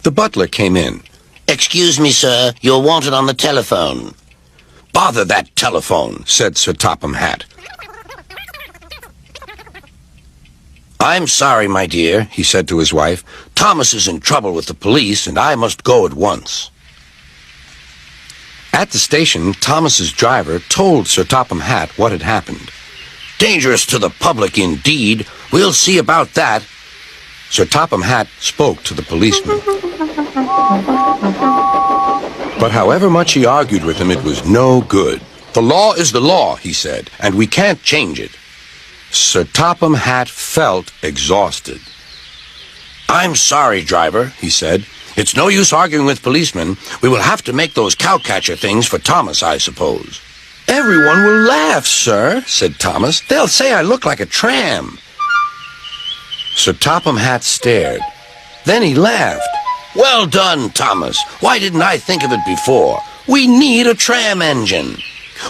The butler came in. Excuse me, sir. You're wanted on the telephone. Bother that telephone, said Sir Topham Hatt. I'm sorry, my dear, he said to his wife. Thomas is in trouble with the police, and I must go at once. At the station, Thomas's driver told Sir Topham Hatt what had happened. Dangerous to the public, indeed. We'll see about that. Sir Topham Hatt spoke to the policeman. But however much he argued with him, it was no good. The law is the law, he said, and we can't change it. Sir Topham Hatt felt exhausted. I'm sorry, driver, he said. It's no use arguing with policemen. We will have to make those cowcatcher things for Thomas, I suppose. Everyone will laugh, sir, said Thomas. They'll say I look like a tram. Sir Topham Hatt stared. Then he laughed. Well done, Thomas. Why didn't I think of it before? We need a tram engine.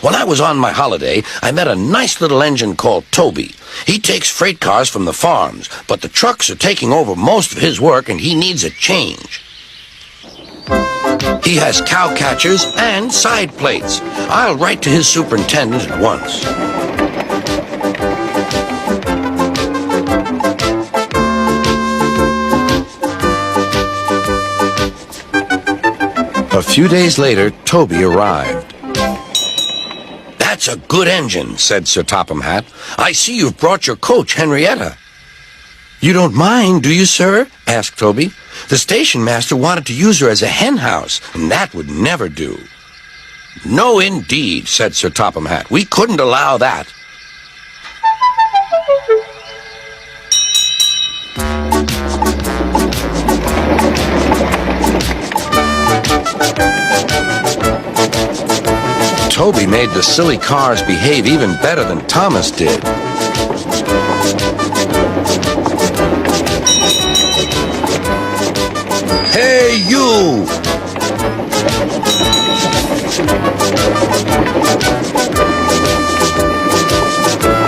When I was on my holiday, I met a nice little engine called Toby. He takes freight cars from the farms, but the trucks are taking over most of his work and he needs a change. He has cowcatchers and side plates. I'll write to his superintendent at once. A few days later, Toby arrived. That's a good engine, said Sir Topham Hatt. I see you've brought your coach, Henrietta. You don't mind, do you, sir? Asked Toby. The station master wanted to use her as a hen house, and that would never do. No, indeed, said Sir Topham Hatt. We couldn't allow that. Toby made the silly cars behave even better than Thomas did. Hey, you!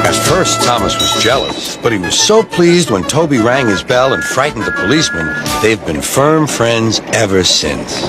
At first, Thomas was jealous, but he was so pleased when Toby rang his bell and frightened the policeman. They've been firm friends ever since.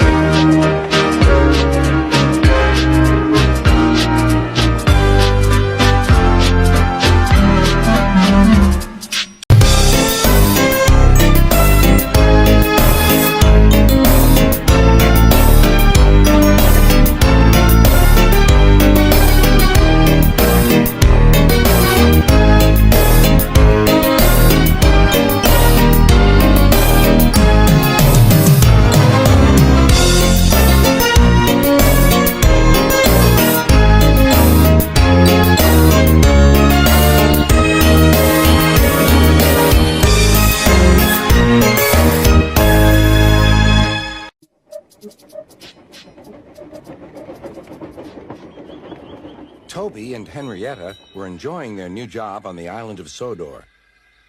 Henrietta were enjoying their new job on the island of Sodor,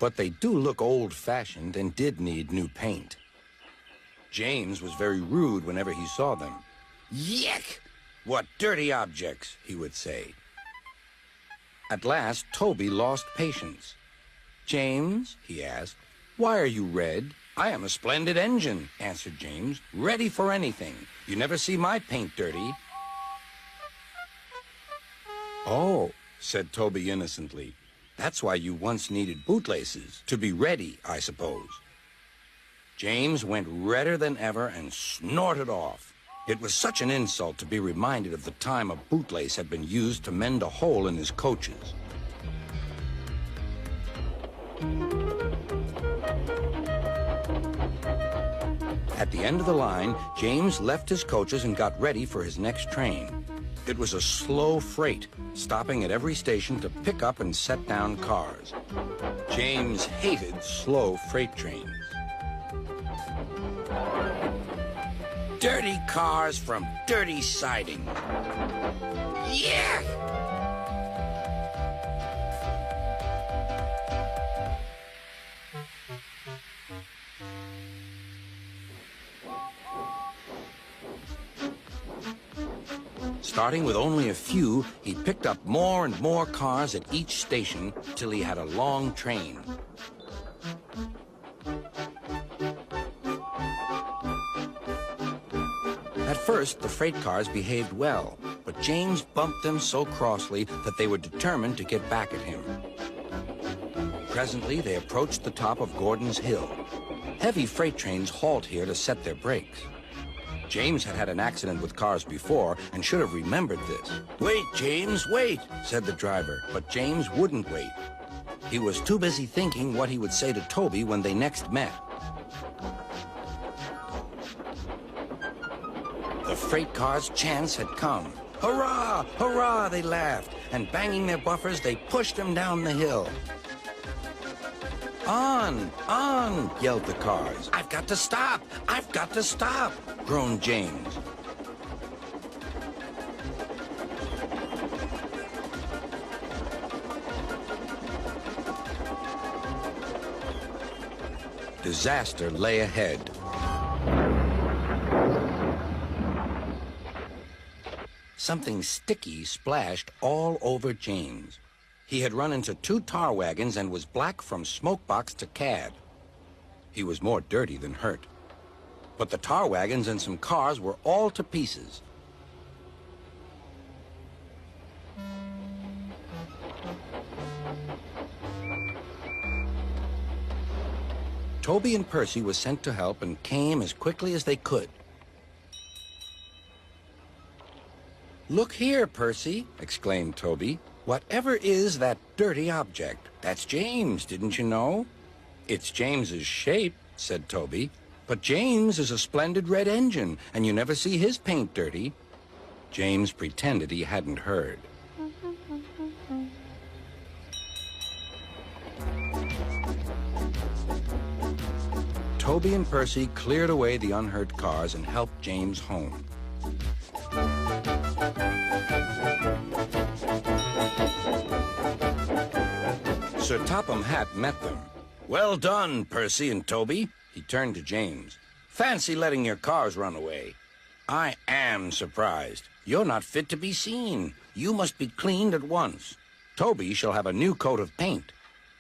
but they do look old-fashioned and did need new paint. James was very rude whenever he saw them. "Yuck! What dirty objects," he would say. At last, Toby lost patience. "James," he asked, "why are you red?" "I am a splendid engine," answered James, "ready for anything. You never see my paint dirty." "Oh," said Toby innocently, "that's why you once needed bootlaces, to be ready, I suppose." James went redder than ever and snorted off. It was such an insult to be reminded of the time a bootlace had been used to mend a hole in his coaches. At the end of the line, James left his coaches and got ready for his next train. It was a slow freight, stopping at every station to pick up and set down cars. James hated slow freight trains. Dirty cars from dirty siding. Yeah! Starting with only a few, he picked up more and more cars at each station till he had a long train. At first, the freight cars behaved well, but James bumped them so crossly that they were determined to get back at him. Presently, they approached the top of Gordon's Hill. Heavy freight trains halt here to set their brakes. James had had an accident with cars before and should have remembered this. "Wait, James, wait," said the driver, but James wouldn't wait. He was too busy thinking what he would say to Toby when they next met. The freight car's chance had come. "Hurrah! Hurrah!" they laughed, and banging their buffers, they pushed him down the hill. "On! On!" yelled the cars. "I've got to stop! I've got to stop!" groaned James. Disaster lay ahead. Something sticky splashed all over James. He had run into 2 tar wagons and was black from smokebox to cab. He was more dirty than hurt. But the tar wagons and some cars were all to pieces. Toby and Percy were sent to help and came as quickly as they could. "Look here, Percy," exclaimed Toby. "Whatever is that dirty object? That's James, didn't you know?" "It's James's shape," said Toby. "But James is a splendid red engine, and you never see his paint dirty." James pretended he hadn't heard. Toby and Percy cleared away the unhurt cars and helped James home. Sir Topham Hatt met them. "Well done, Percy and Toby." He turned to James. "Fancy letting your cars run away. I am surprised. You're not fit to be seen. You must be cleaned at once. Toby shall have a new coat of paint."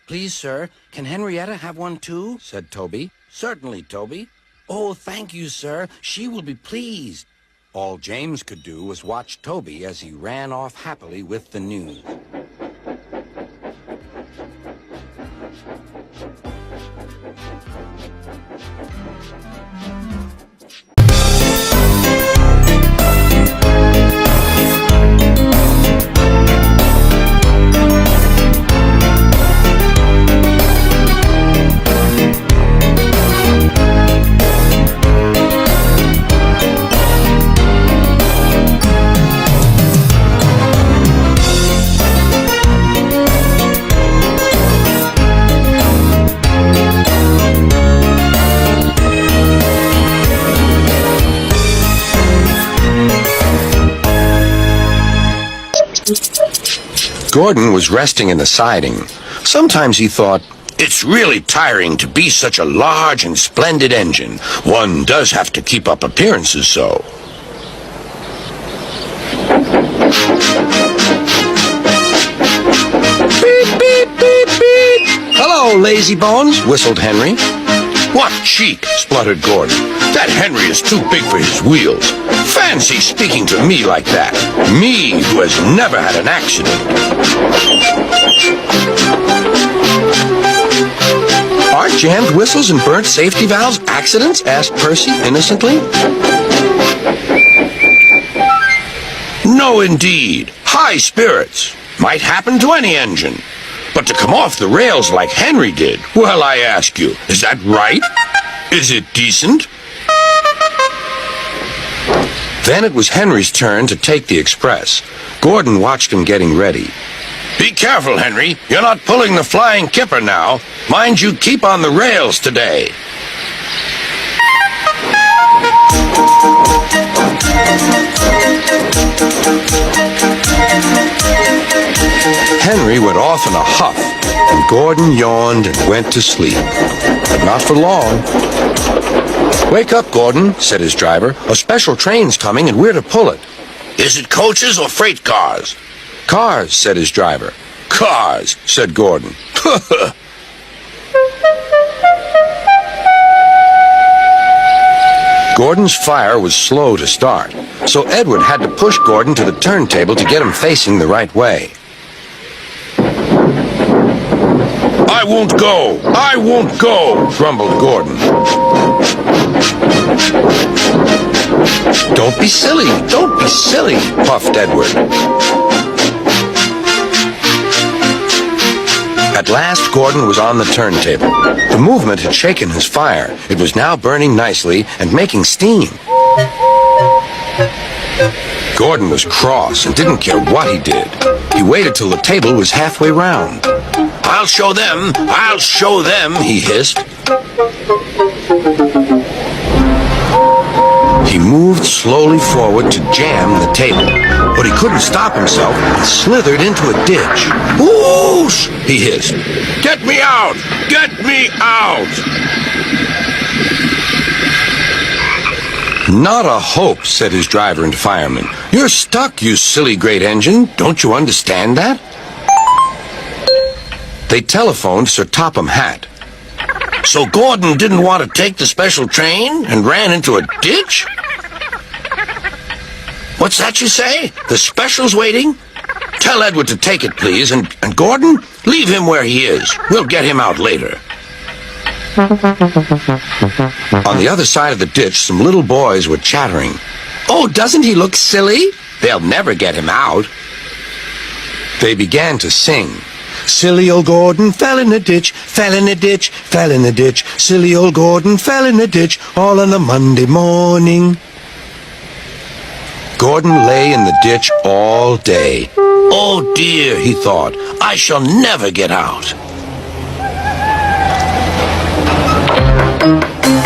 "Please, sir, can Henrietta have one too?" said Toby. "Certainly, Toby." "Oh, thank you, sir. She will be pleased." All James could do was watch Toby as he ran off happily with the news. Gordon was resting in the siding. Sometimes he thought, "It's really tiring to be such a large and splendid engine. One does have to keep up appearances so." Beep, beep, beep, beep. "Hello, lazy bones," whistled Henry. "What cheek," spluttered Gordon. "That Henry is too big for his wheels. Fancy speaking to me like that. Me, who has never had an accident." "Are jammed whistles and burnt safety valves accidents?" asked Percy innocently. "No, indeed. High spirits. Might happen to any engine. But to come off the rails like Henry did, well, I ask you, is that right? Is it decent?" Then it was Henry's turn to take the express. Gordon watched him getting ready. "Be careful, Henry. You're not pulling the flying kipper now. Mind you keep on the rails today." Henry went off in a huff, and Gordon yawned and went to sleep. But not for long. "Wake up, Gordon," said his driver. "A special train's coming, and we're to pull it." "Is it coaches or freight cars?" "Cars," said his driver. "Cars," said Gordon. Gordon's fire was slow to start, so Edward had to push Gordon to the turntable to get him facing the right way. "I won't go! I won't go!" grumbled Gordon. "Don't be silly! Don't be silly!" puffed Edward. At last, Gordon was on the turntable. The movement had shaken his fire. It was now burning nicely and making steam. Gordon was cross and didn't care what he did. He waited till the table was halfway round. "I'll show them! I'll show them!" he hissed. He moved slowly forward to jam the table, but he couldn't stop himself and slithered into a ditch. "Whoosh!" he hissed. "Get me out! Get me out!" "Not a hope," said his driver and fireman. "You're stuck, you silly great engine. Don't you understand that?" They telephoned Sir Topham Hatt. "So Gordon didn't want to take the special train and ran into a ditch?" "What's that you say? The special's waiting? Tell Edward to take it, please, and Gordon, leave him where he is. We'll get him out later." On the other side of the ditch, some little boys were chattering. "Oh, doesn't he look silly? They'll never get him out." They began to sing. "Silly old Gordon fell in a ditch, fell in a ditch, fell in a ditch. Silly old Gordon fell in a ditch, all on a Monday morning." Gordon lay in the ditch all day. "Oh dear," he thought, "I shall never get out."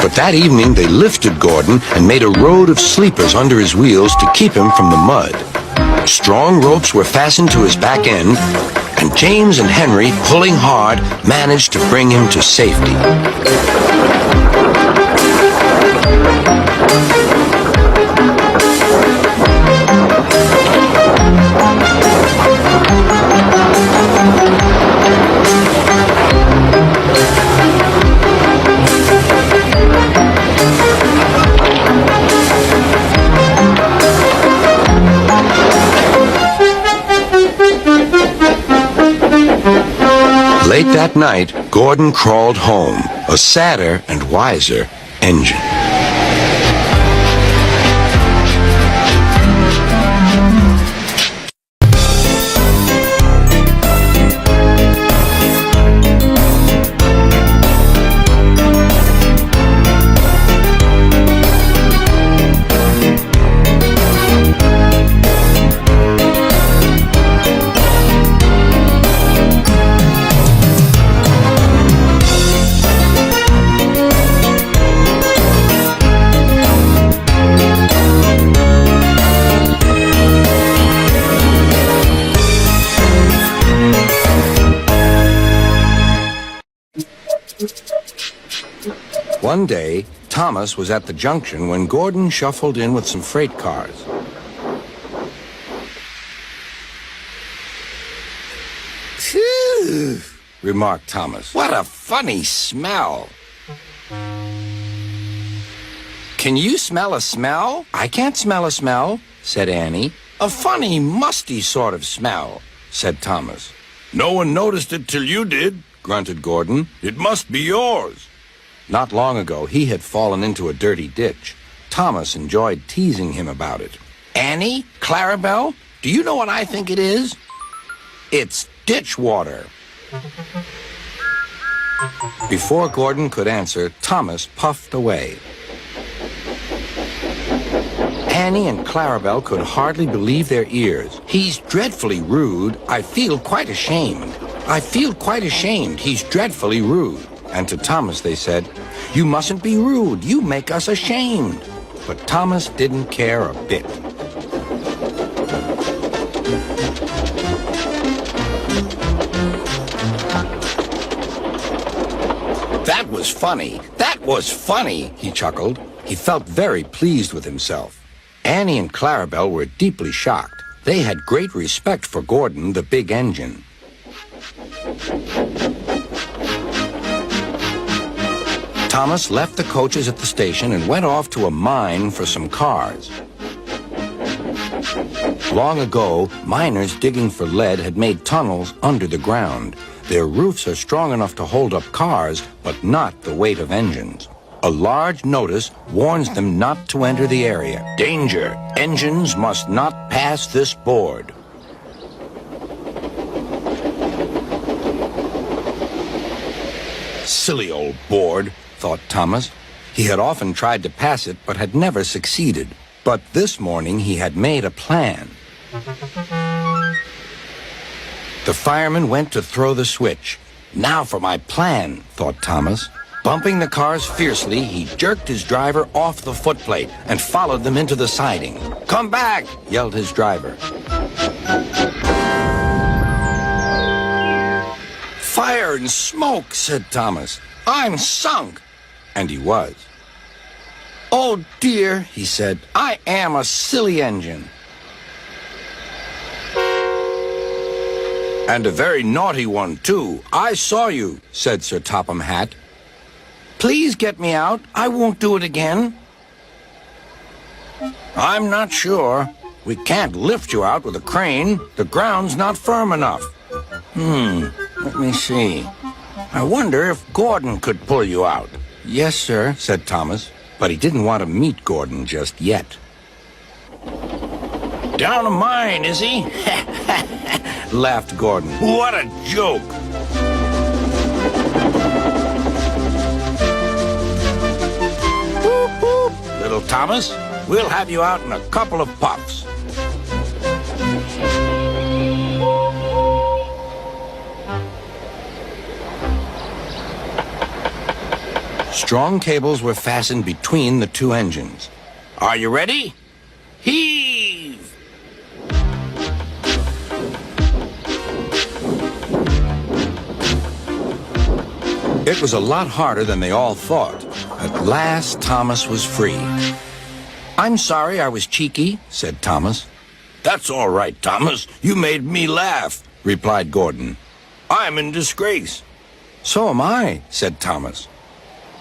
But that evening they lifted Gordon and made a road of sleepers under his wheels to keep him from the mud. Strong ropes were fastened to his back end, and James and Henry, pulling hard, managed to bring him to safety. Late that night, Gordon crawled home, a sadder and wiser engine. One day, Thomas was at the junction when Gordon shuffled in with some freight cars. "Phew," remarked Thomas. "What a funny smell." "Can you smell a smell?" "I can't smell a smell," said Annie. "A funny, musty sort of smell," said Thomas. "No one noticed it till you did," grunted Gordon. "It must be yours." Not long ago, he had fallen into a dirty ditch. Thomas enjoyed teasing him about it. "Annie, Clarabelle, do you know what I think it is? It's ditch water." Before Gordon could answer, Thomas puffed away. Annie and Clarabelle could hardly believe their ears. "He's dreadfully rude. I feel quite ashamed. I feel quite ashamed. He's dreadfully rude." And to Thomas they said, "You mustn't be rude. You make us ashamed." But Thomas didn't care a bit. "That was funny. That was funny," he chuckled. He felt very pleased with himself. Annie and Clarabelle were deeply shocked. They had great respect for Gordon, the big engine. Thomas left the coaches at the station and went off to a mine for some cars. Long ago, miners digging for lead had made tunnels under the ground. Their roofs are strong enough to hold up cars, but not the weight of engines. A large notice warns them not to enter the area. "Danger! Engines must not pass this board." Silly old board, thought Thomas. He had often tried to pass it, but had never succeeded. But this morning he had made a plan. The fireman went to throw the switch. "Now for my plan," thought Thomas. Bumping the cars fiercely, he jerked his driver off the footplate and followed them into the siding. "Come back!" yelled his driver. "Fire and smoke," said Thomas. "I'm sunk." And he was. "Oh dear," he said, "I am a silly engine." "And a very naughty one, too. I saw you," said Sir Topham Hatt. "Please get me out. I won't do it again." "I'm not sure. We can't lift you out with a crane. The ground's not firm enough." Let me see. I wonder if Gordon could pull you out." "Yes, sir," said Thomas, but he didn't want to meet Gordon just yet. "Down a mine, is he?" laughed Gordon. "What a joke!" Whoop, whoop, little Thomas. We'll have you out in a couple of puffs. Strong cables were fastened between the two engines. "Are you ready? Heave!" It was a lot harder than they all thought. At last, Thomas was free. "I'm sorry I was cheeky," said Thomas. "That's all right, Thomas. You made me laugh," replied Gordon. "I'm in disgrace." "So am I," said Thomas.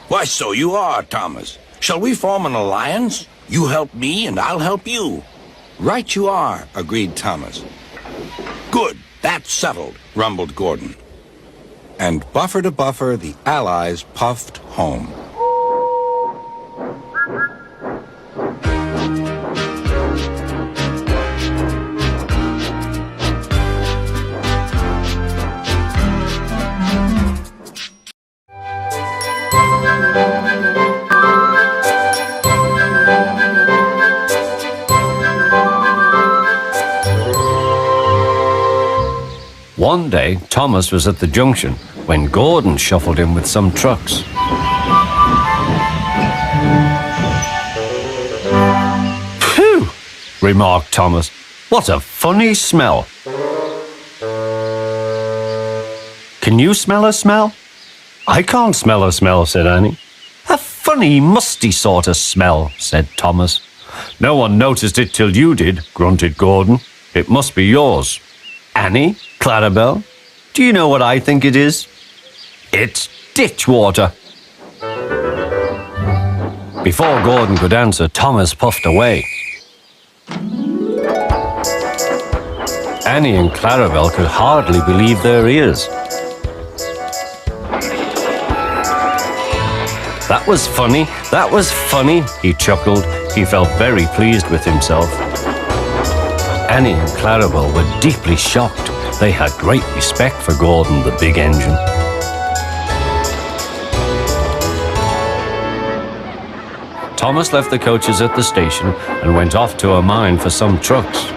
"Why, so you are, Thomas. Shall we form an alliance? You help me and I'll help you." "Right you are," agreed Thomas. "Good. That's settled," rumbled Gordon. And buffer to buffer, the Allies puffed home. One day, Thomas was at the junction when Gordon shuffled in with some trucks. "Phew!" remarked Thomas. "What a funny smell." "Can you smell a smell?" I can't smell a smell, said Annie. A funny, musty sort of smell, said Thomas. No one noticed it till you did, grunted Gordon. It must be yours. Annie? Clarabelle? Do you know what I think it is? It's ditch water. Before Gordon could answer, Thomas puffed away. Annie and Clarabelle could hardly believe their ears. That was funny, he chuckled. He felt very pleased with himself. Annie and Clarabelle were deeply shocked. They had great respect for Gordon, the big engine. Thomas left the coaches at the station and went off to a mine for some trucks.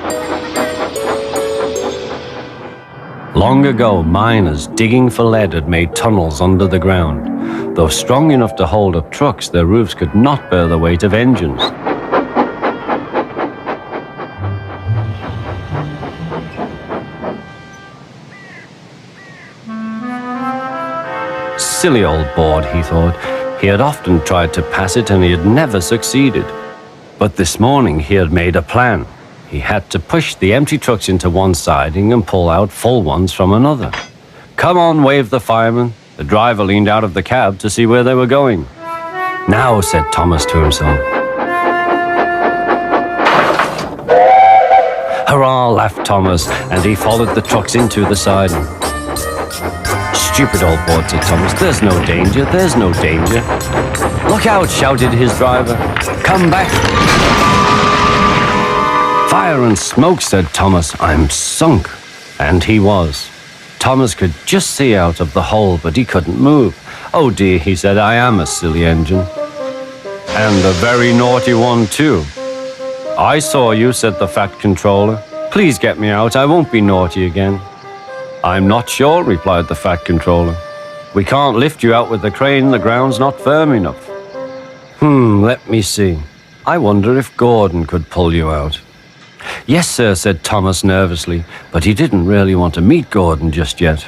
Long ago, miners digging for lead had made tunnels under the ground. Though strong enough to hold up trucks, their roofs could not bear the weight of engines. Silly old board, he thought. He had often tried to pass it and he had never succeeded. But this morning he had made a plan. He had to push the empty trucks into one siding and pull out full ones from another. Come on, waved the fireman. The driver leaned out of the cab to see where they were going. Now, said Thomas to himself. Hurrah, laughed Thomas, and he followed the trucks into the siding. Stupid old board, said Thomas. There's no danger, there's no danger. Look out, shouted his driver. Come back. Fire and smoke, said Thomas. I'm sunk. And he was. Thomas could just see out of the hole, but he couldn't move. Oh dear, he said, I am a silly engine. And a very naughty one, too. I saw you, said the fat controller. Please get me out, I won't be naughty again. I'm not sure, replied the fat controller. We can't lift you out with the crane, the ground's not firm enough. Let me see. I wonder if Gordon could pull you out. Yes, sir, said Thomas nervously, but he didn't really want to meet Gordon just yet.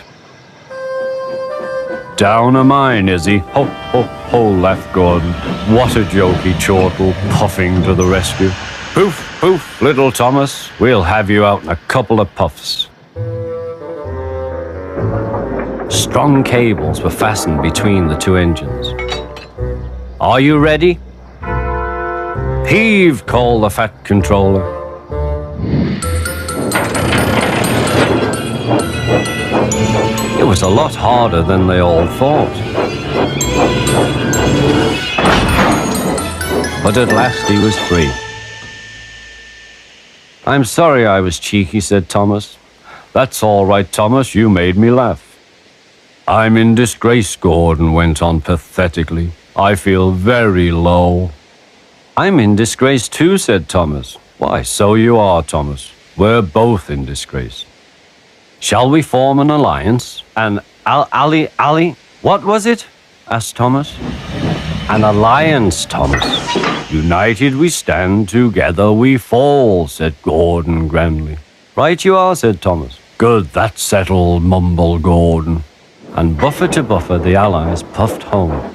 Down a mine, is he? Ho, ho, ho, laughed Gordon. What a jokey chortle, puffing to the rescue. Poof, poof, little Thomas, we'll have you out in a couple of puffs. Strong cables were fastened between the two engines. Are you ready? Heave, called the fat controller. It was a lot harder than they all thought. But at last he was free. I'm sorry I was cheeky, said Thomas. That's all right, Thomas, you made me laugh. I'm in disgrace, Gordon went on pathetically. I feel very low. I'm in disgrace too, said Thomas. Why, so you are, Thomas. We're both in disgrace. Shall we form an alliance? An ally? What was it? Asked Thomas. An alliance, Thomas. United we stand, together we fall, said Gordon grandly. Right you are, said Thomas. Good, that's settled, mumbled Gordon. And buffer to buffer, the allies puffed home.